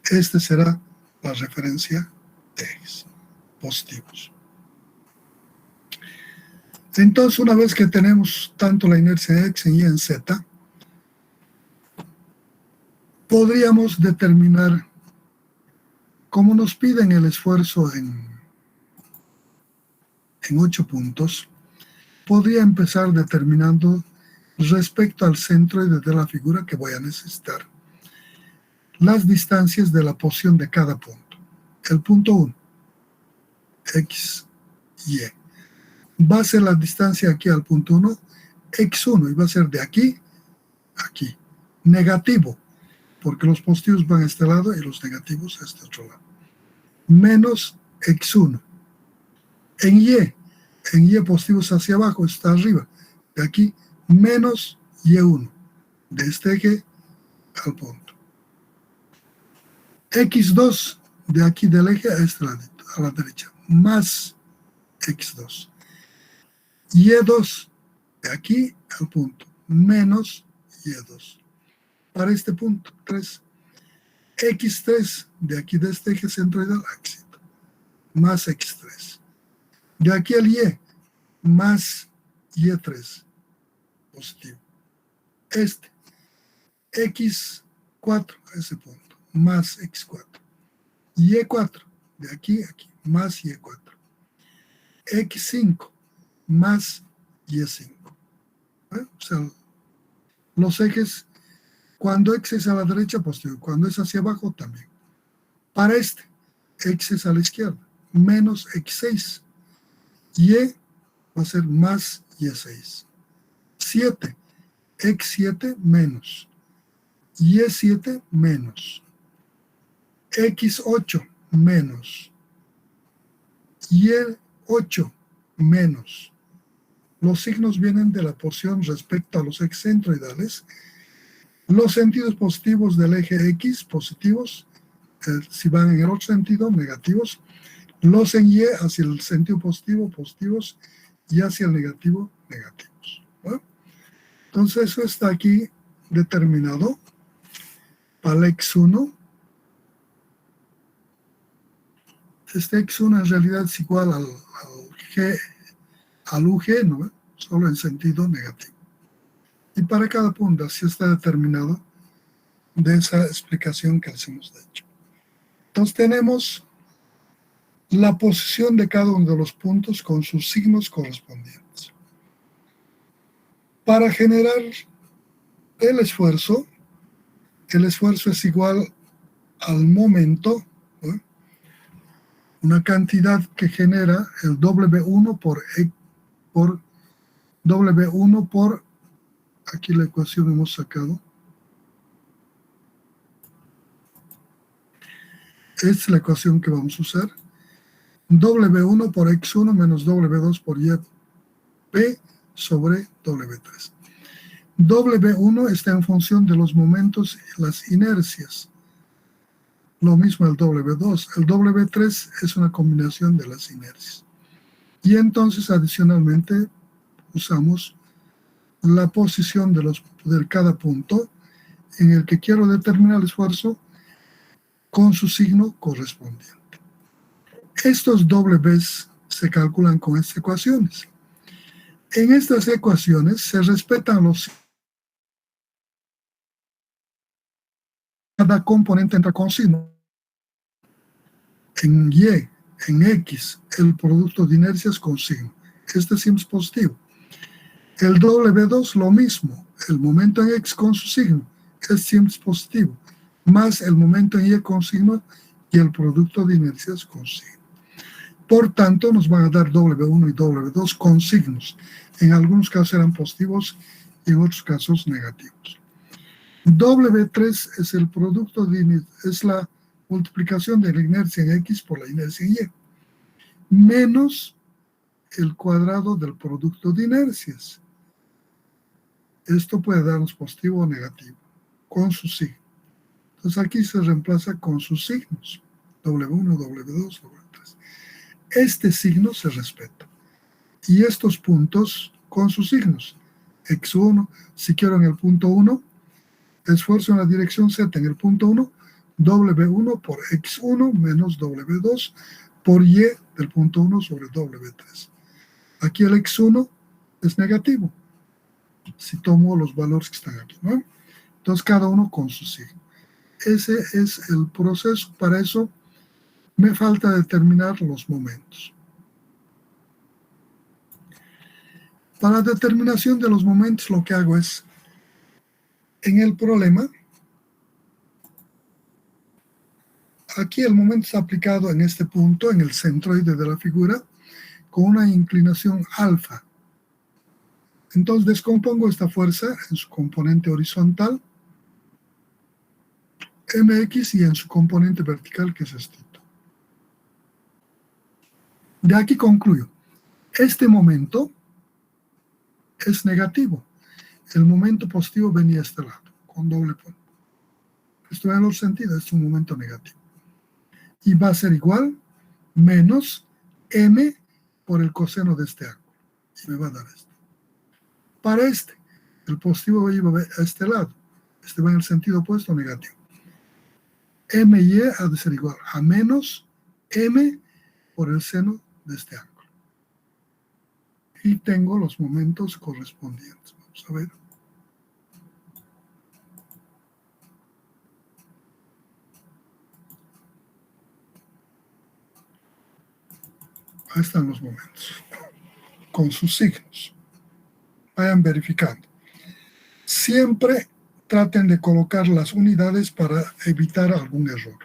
Este será la referencia de ejes positivos. Entonces, una vez que tenemos tanto la inercia en X, en Y, en Z, podríamos determinar, como nos piden el esfuerzo en 8 puntos, podría empezar determinando respecto al centroide de la figura que voy a necesitar las distancias de la posición de cada punto. El punto 1, X, Y. Va a ser la distancia aquí al punto 1, X1, y va a ser de aquí a aquí. Negativo, porque los positivos van a este lado y los negativos a este otro lado. Menos X1. En Y positivos hacia abajo, está arriba. De aquí, menos Y1. De este eje al punto. X2, de aquí del eje a este ladito, a la derecha, más x2. Y2 de aquí al punto, menos y2. Para este punto, 3. X3 de aquí de este eje centroidal, éxito, más x3. De aquí al y, más y3, positivo. Este, x4 a ese punto, más x4. Y4, de aquí a aquí, más y4. X5, más y5. O sea, los ejes, cuando x es a la derecha, positivo. Cuando es hacia abajo, también. Para este, x es a la izquierda, menos x6. Y va a ser más y6. 7, x7 menos. Y7 menos. X8 menos. Y8 menos. Los signos vienen de la porción respecto a los ejes centroidales. Los sentidos positivos del eje X, positivos, si van en el otro sentido, negativos. Los en Y, hacia el sentido positivo, positivos, y hacia el negativo, negativos. ¿No? Entonces, eso está aquí determinado para el X1. Este X1 en realidad es igual al UG, ¿no? Solo en sentido negativo. Y para cada punto, así está determinado de esa explicación que les hemos hecho. Entonces tenemos la posición de cada uno de los puntos con sus signos correspondientes. Para generar el esfuerzo es igual al momento, ¿no? Una cantidad que genera el W1 por W1 por, aquí la ecuación hemos sacado, es la ecuación que vamos a usar, W1 por X1 menos W2 por Y P sobre W3. W1 está en función de los momentos y las inercias. Lo mismo el W2. El W3 es una combinación de las inercias. Y entonces, adicionalmente, usamos la posición de cada punto en el que quiero determinar el esfuerzo con su signo correspondiente. Estos Ws se calculan con estas ecuaciones. En estas ecuaciones se respetan cada componente entra con signo. En Y, en X, el producto de inercias con signo. Este siempre es positivo. El W2 lo mismo. El momento en X con su signo. Este siempre es positivo. Más el momento en Y con signo y el producto de inercias con signo. Por tanto, nos van a dar W1 y W2 con signos. En algunos casos eran positivos y en otros casos negativos. W3 es el producto es la multiplicación de la inercia en X por la inercia en Y, menos el cuadrado del producto de inercias. Esto puede darnos positivo o negativo, con su signo. Entonces aquí se reemplaza con sus signos, W1, W2, W3. Este signo se respeta. Y estos puntos con sus signos. X1, si quiero en el punto 1, esfuerzo en la dirección Z en el punto 1, W1 por X1 menos W2 por Y del punto 1 sobre W3. Aquí el X1 es negativo, si tomo los valores que están aquí, ¿no? Entonces cada uno con su signo. Ese es el proceso. Para eso me falta determinar los momentos. Para la determinación de los momentos lo que hago es, en el problema, aquí el momento está aplicado en este punto, en el centroide de la figura, con una inclinación alfa. Entonces descompongo esta fuerza en su componente horizontal, mx, y en su componente vertical, que es este. De aquí concluyo. Este momento es negativo. El momento positivo venía a este lado, con doble punto. Esto en los sentidos es un momento negativo. Y va a ser igual menos m por el coseno de este ángulo. Y me va a dar esto. Para este, el positivo va a este lado. Este va en el sentido opuesto, negativo. MY ha de ser igual a menos m por el seno de este ángulo. Y tengo los momentos correspondientes. Vamos a ver. Ahí están los momentos, con sus signos. Vayan verificando. Siempre traten de colocar las unidades para evitar algún error.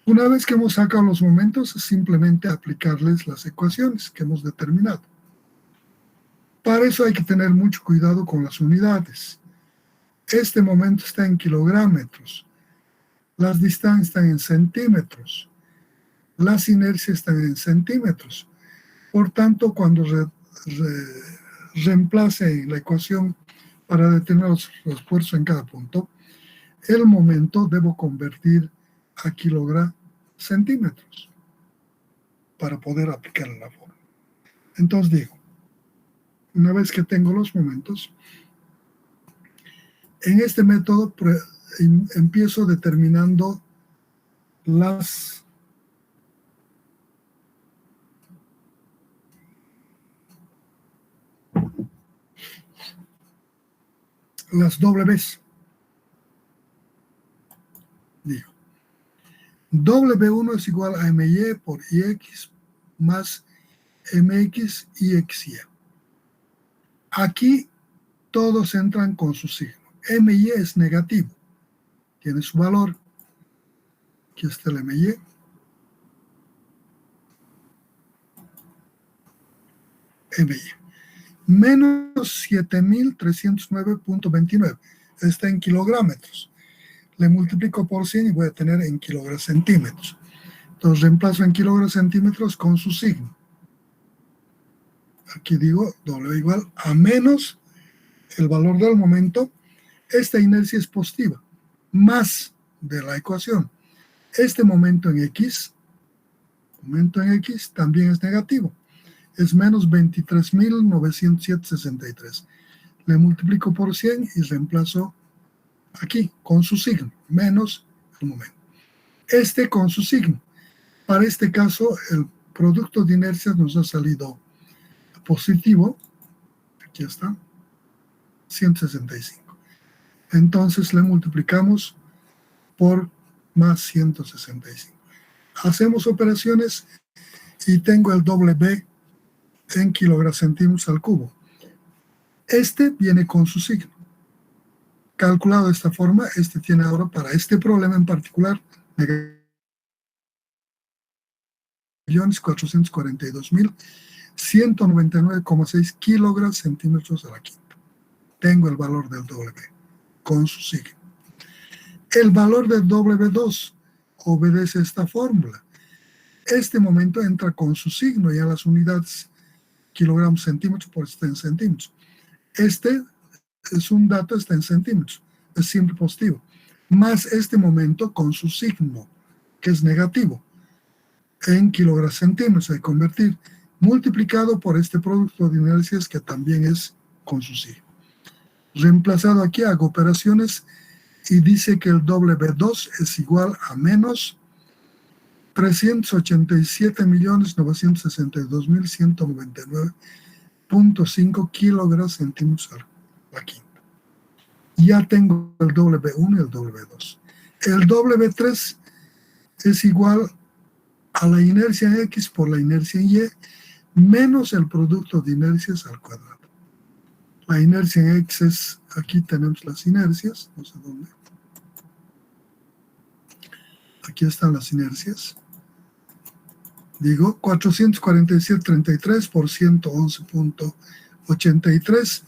Una vez que hemos sacado los momentos, es simplemente aplicarles las ecuaciones que hemos determinado. Para eso hay que tener mucho cuidado con las unidades. Este momento está en kilogramos, las distancias están en centímetros, las inercias están en centímetros. Por tanto, cuando reemplace la ecuación para determinar los esfuerzos en cada punto, el momento debo convertir a kilogramos-centímetros para poder aplicar la fórmula. Entonces digo, una vez que tengo los momentos, en este método empiezo determinando las Ws. Digo, W1 es igual a MY por IX más MX y XY. Aquí todos entran con su signo. MY es negativo, tiene su valor. Aquí está el MY. MY. Menos 7.309.29. Está en kilogramos. Le multiplico por 100 y voy a tener en kilogramos-centímetros. Entonces reemplazo en kilogramos-centímetros con su signo. Aquí digo W igual a menos el valor del momento. Esta inercia es positiva, más de la ecuación. Este momento en X también es negativo. Es menos 23.907.63. Le multiplico por 100 y reemplazo aquí con su signo, menos el momento. Este con su signo. Para este caso, el producto de inercias nos ha salido positivo. Aquí está, 165. Entonces le multiplicamos por más 165. Hacemos operaciones y tengo el W en kilogramos-centímetros al cubo. Este viene con su signo. Calculado de esta forma, este tiene ahora para este problema en particular 442.199,6 kilogramos-centímetros a la quinta. Tengo el valor del W con su signo. El valor del W2 obedece a esta fórmula. Este momento entra con su signo y a las unidades kilogramos-centímetros por está en centímetros. Este es un dato, está en centímetros, es siempre positivo. Más este momento con su signo, que es negativo, en kilogramos-centímetros, hay que convertir, multiplicado por este producto de inercias que también es con su signo. Reemplazado aquí, hago operaciones y dice que el W2 es igual a menos 387.962.199.5 kilogramos-centímetros a la quinta. Ya tengo el W1 y el W2. El W3 es igual a la inercia en X por la inercia en Y menos el producto de inercias al cuadrado. La inercia en X es, aquí tenemos las inercias, no sé dónde. Aquí están las inercias. Digo, 447.33 por 111.83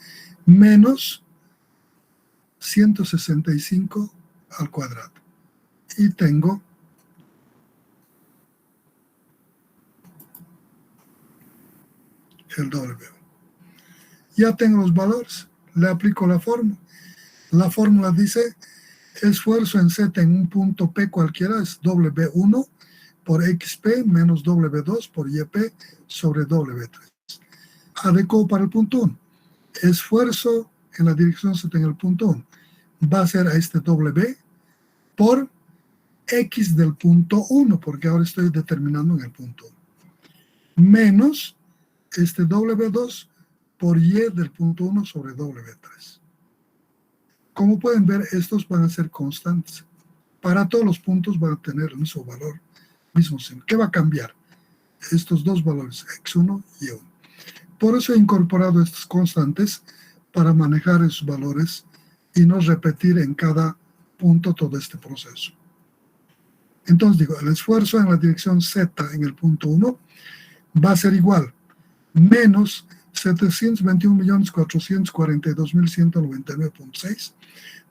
menos 165 al cuadrado. Y tengo el W. Ya tengo los valores, le aplico la fórmula. La fórmula dice esfuerzo en Z en un punto P cualquiera es W1 por XP menos W2 por YP sobre W3. Adecuado para el punto 1. Esfuerzo en la dirección Z en el punto 1 va a ser a este W por X del punto 1, porque ahora estoy determinando en el punto 1, menos este W2 por Y del punto 1 sobre W3. Como pueden ver, estos van a ser constantes. Para todos los puntos van a tener el mismo valor, mismo signo. ¿Qué va a cambiar? Estos dos valores, X1 y Y1. Por eso he incorporado estas constantes para manejar esos valores y no repetir en cada punto todo este proceso. Entonces digo, el esfuerzo en la dirección Z en el punto 1 va a ser igual, menos 721.442.199.6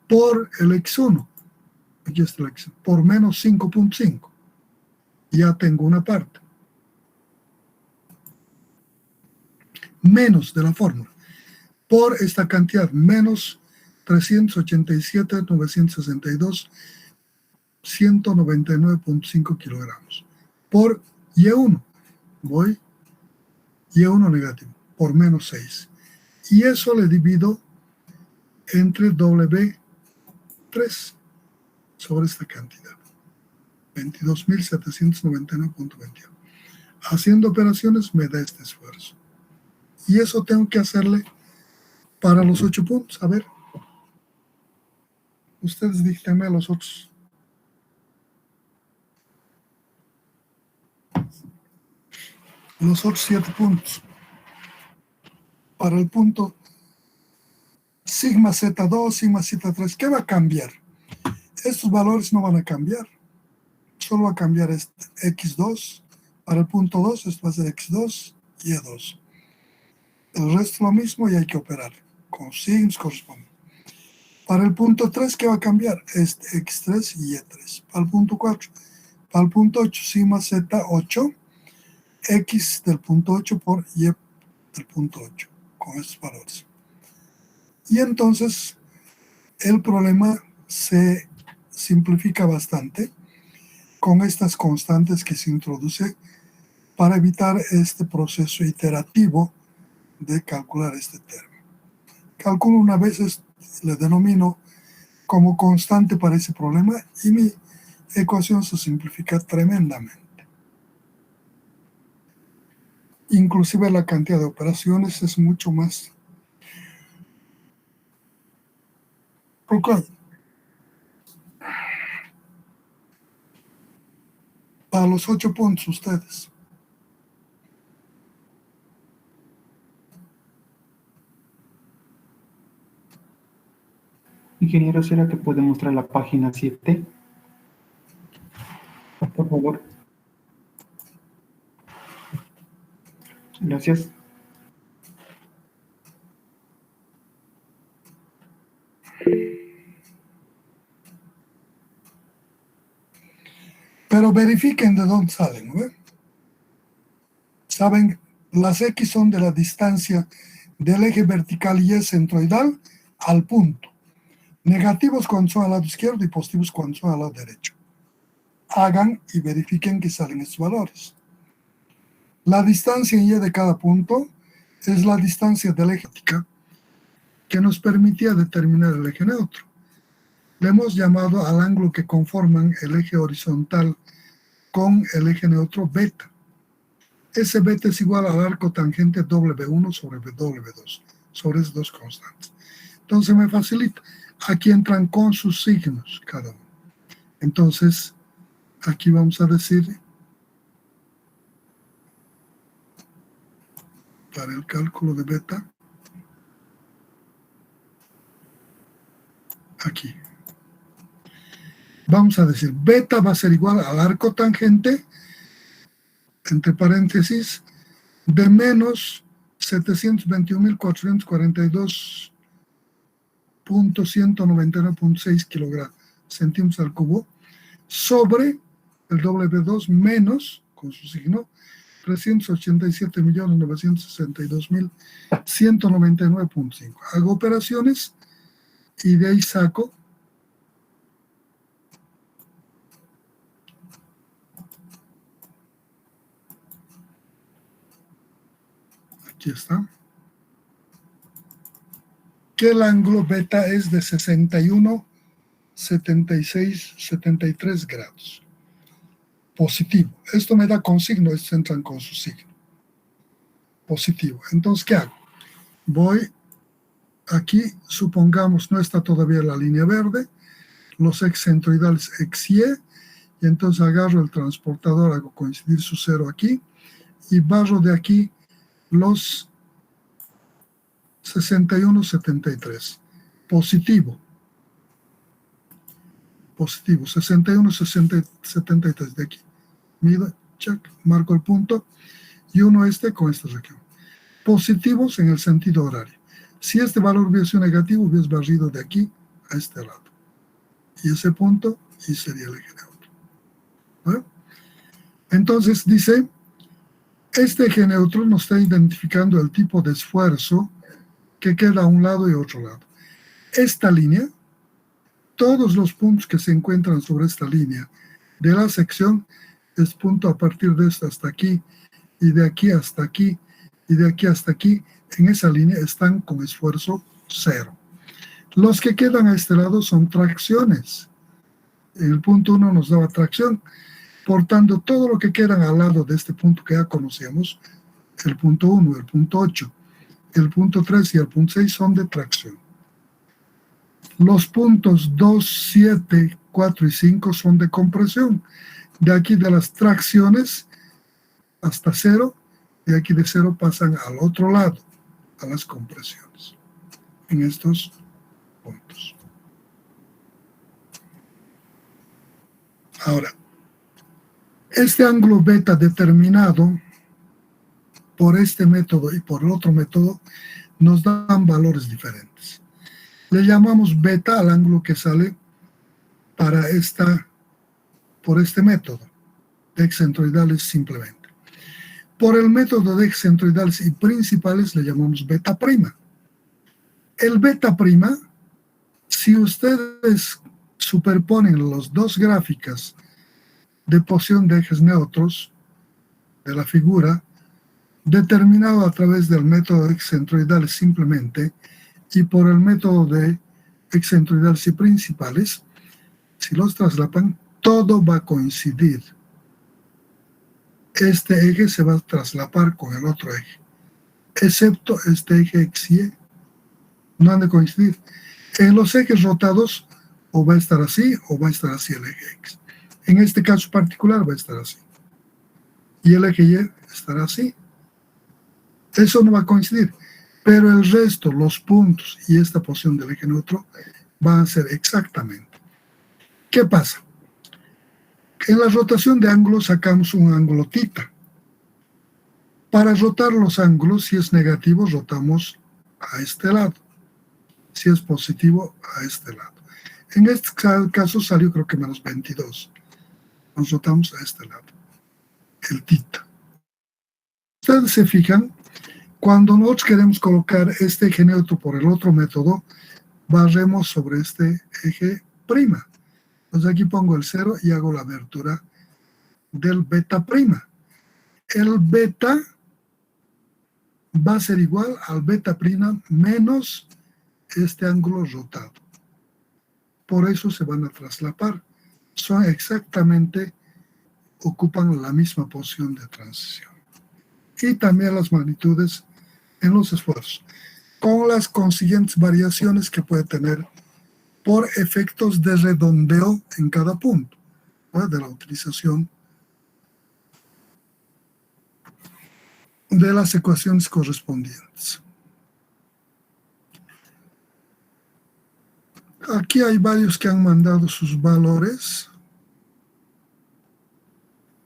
por el X1, aquí está el X1, por menos 5.5. Ya tengo una parte. Menos de la fórmula, por esta cantidad, menos 387.962.199.5 kilogramos, por Y1, voy Y1 negativo, por menos 6. Y eso le divido entre W3 sobre esta cantidad, 22.799.21. Haciendo operaciones me da este esfuerzo. Y eso tengo que hacerle para los 8 puntos. A ver, ustedes díganme los otros. Los otros 7 puntos. Para el punto sigma Z2, sigma Z3, ¿qué va a cambiar? Estos valores no van a cambiar. Solo va a cambiar este X2. Para el punto 2, esto va a ser X2 y Y2. El resto lo mismo y hay que operar con signos correspondientes. Para el punto 3, ¿qué va a cambiar? Este X3 y Y3. Para el punto 4, para el punto 8, sigma Z8, X del punto 8 por Y del punto 8, con estos valores. Y entonces el problema se simplifica bastante con estas constantes que se introduce para evitar este proceso iterativo de calcular este término. Calculo una vez, le denomino como constante para ese problema y mi ecuación se simplifica tremendamente. Inclusive la cantidad de operaciones es mucho más. Ok. Para los 8 puntos ustedes. Ingeniero, ¿será que puede mostrar la página 7? Por favor. Gracias. Pero verifiquen de dónde salen, ¿no? Saben, las X son de la distancia del eje vertical y centroidal al punto. Negativos cuando son al lado izquierdo y positivos cuando son al lado derecho. Hagan y verifiquen que salen estos valores. La distancia en Y de cada punto es la distancia del eje vertical que nos permitía determinar el eje neutro. Le hemos llamado al ángulo que conforman el eje horizontal con el eje neutro beta. Ese beta es igual al arco tangente W1 sobre W2, sobre esas dos constantes. Entonces me facilita. Aquí entran con sus signos cada uno. Entonces, aquí vamos a decir, para el cálculo de beta, aquí. Vamos a decir, beta va a ser igual al arco tangente, entre paréntesis, de menos 721.442.199.6 kilogramos centímetros al cubo sobre el W2 menos, con su signo, 387.962.199.5. Hago operaciones y de ahí saco Aquí está. Que el ángulo beta es de 61, 76, 73 grados. Positivo. Esto me da con signo, estos entran con su signo. Positivo. Entonces, ¿qué hago? Voy aquí, supongamos, no está todavía la línea verde, los ejes centroidales XY, y entonces agarro el transportador, hago coincidir su cero aquí, y barro de aquí los 61, 73. Positivo. Positivo. 61, 60, 73 de aquí. Mido, check, marco el punto, y uno con esta región. Positivos en el sentido horario. Si este valor hubiese sido negativo, hubiese barrido de aquí a este lado. Y ese punto, y sería el eje neutro. ¿Vale? Entonces dice, este eje neutro nos está identificando el tipo de esfuerzo que queda a un lado y a otro lado. Esta línea, todos los puntos que se encuentran sobre esta línea de la sección, es punto a partir de esta hasta aquí, y de aquí hasta aquí, y de aquí hasta aquí, en esa línea están con esfuerzo cero. Los que quedan a este lado son tracciones. En el punto 1 nos daba tracción. Por tanto, todo lo que quedan al lado de este punto que ya conocíamos, el punto 1, el punto 8, el punto 3 y el punto 6 son de tracción. Los puntos 2, 7, 4 y 5 son de compresión. De aquí de las tracciones hasta 0, de aquí de 0 pasan al otro lado, a las compresiones, en estos puntos. Ahora, este ángulo beta determinado por este método y por el otro método nos dan valores diferentes. Le llamamos beta al ángulo que sale por este método de ejes centroidales simplemente. Por el método de ejes centroidales y principales le llamamos beta prima. El beta prima, si ustedes superponen las dos gráficas de posición de ejes neutros de la figura, determinado a través del método de ejes centroidales simplemente y por el método de ejes centroidales y principales, si los traslapan, todo va a coincidir. Este eje se va a traslapar con el otro eje, excepto este eje XY, no han de coincidir. En los ejes rotados, o va a estar así, o va a estar así el eje X. En este caso particular va a estar así. Y el eje Y estará así. Eso no va a coincidir. Pero el resto, los puntos y esta posición del eje neutro, van a ser exactamente. ¿Qué pasa? En la rotación de ángulos sacamos un ángulo θ. Para rotar los ángulos, si es negativo, rotamos a este lado. Si es positivo, a este lado. En este caso salió creo que menos 22. Nos rotamos a este lado. El θ. Ustedes se fijan, cuando nosotros queremos colocar este eje neutro por el otro método, barremos sobre este eje prima. Entonces aquí pongo el 0 y hago la abertura del beta prima. El beta va a ser igual al beta prima menos este ángulo rotado. Por eso se van a traslapar. Son exactamente, ocupan la misma posición de transición. Y también las magnitudes en los esfuerzos, con las consiguientes variaciones que puede tener por efectos de redondeo en cada punto, ¿no? De la utilización de las ecuaciones correspondientes. Aquí hay varios que han mandado sus valores.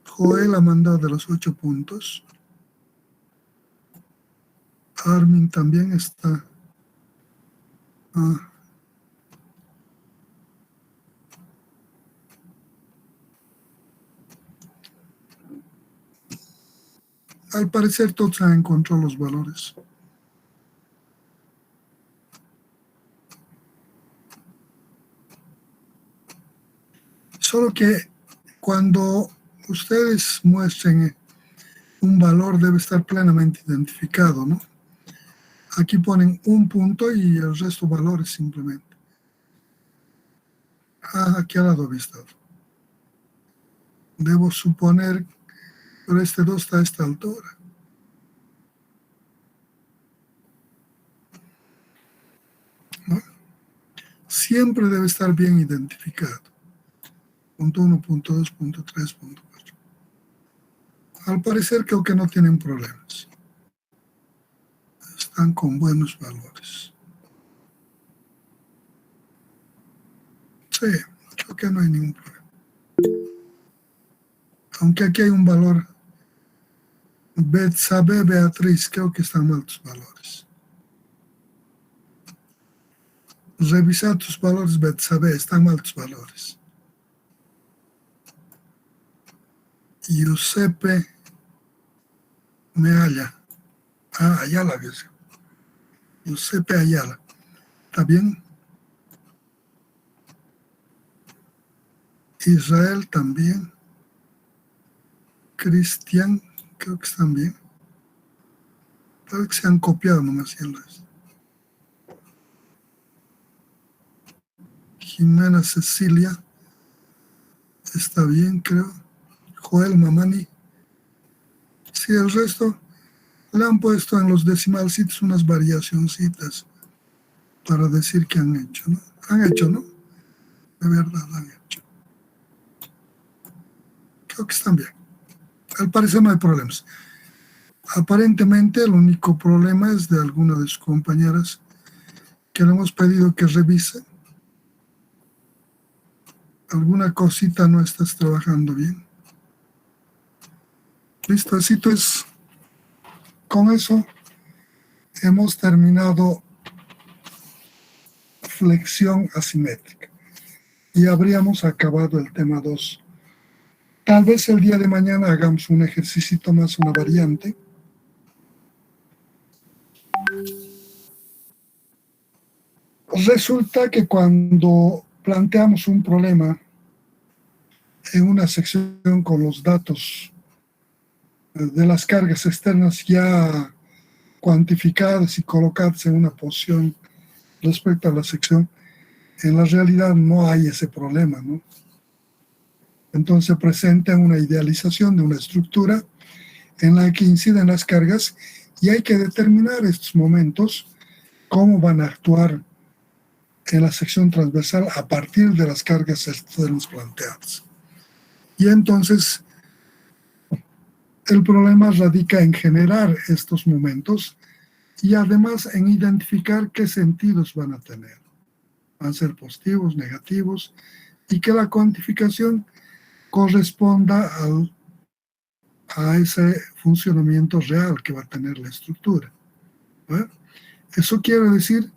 Joel ha mandado de los 8 puntos. Armin también está. Al parecer todos han encontrado los valores. Solo que cuando ustedes muestren un valor debe estar plenamente identificado, ¿no? Aquí ponen un punto y el resto valores simplemente. Aquí al lado había estado. Debo suponer, pero este 2 está a esta altura. ¿No? Siempre debe estar bien identificado. Punto 1, punto 2, punto 3, punto 4. Al parecer creo que no tienen problemas. Están con buenos valores. Sí, creo que no hay ningún problema. Aunque aquí hay un valor. Betsabe, Beatriz, creo que están mal tus valores. Revisa tus valores, Betsabe, están mal tus valores. Giuseppe Mealla. Ayala, que es. Giuseppe Ayala. ¿Está bien? Israel también. Cristian, creo que están bien. Tal vez se han copiado nomás en las. Jimena Cecilia. Está bien, creo. Joel Mamani. Sí, el resto le han puesto en los decimalcitos unas variacioncitas para decir que han hecho, ¿no? Han hecho, ¿no? De verdad han hecho. Creo que están bien. Al parecer no hay problemas. Aparentemente el único problema es de alguna de sus compañeras que le hemos pedido que revise. Alguna cosita no estás trabajando bien. Listo, así pues, con eso hemos terminado flexión asimétrica y habríamos acabado el tema 2. Tal vez el día de mañana hagamos un ejercicio más, una variante. Resulta que cuando planteamos un problema en una sección con los datos de las cargas externas ya cuantificadas y colocadas en una posición respecto a la sección, en la realidad no hay ese problema, ¿no? Entonces presenta una idealización de una estructura en la que inciden las cargas y hay que determinar estos momentos, cómo van a actuar en la sección transversal a partir de las cargas externas planteadas. Y entonces el problema radica en generar estos momentos y además en identificar qué sentidos van a tener. Van a ser positivos, negativos, y que la cuantificación corresponda a ese funcionamiento real que va a tener la estructura. ¿Verdad? Eso quiere decir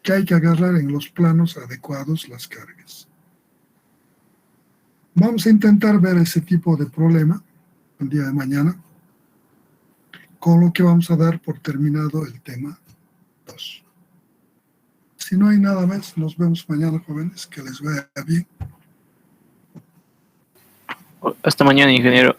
que hay que agarrar en los planos adecuados las cargas. Vamos a intentar ver ese tipo de problema el día de mañana, con lo que vamos a dar por terminado el tema 2. Si no hay nada más, nos vemos mañana, jóvenes, que les vaya bien. Hasta mañana, ingeniero.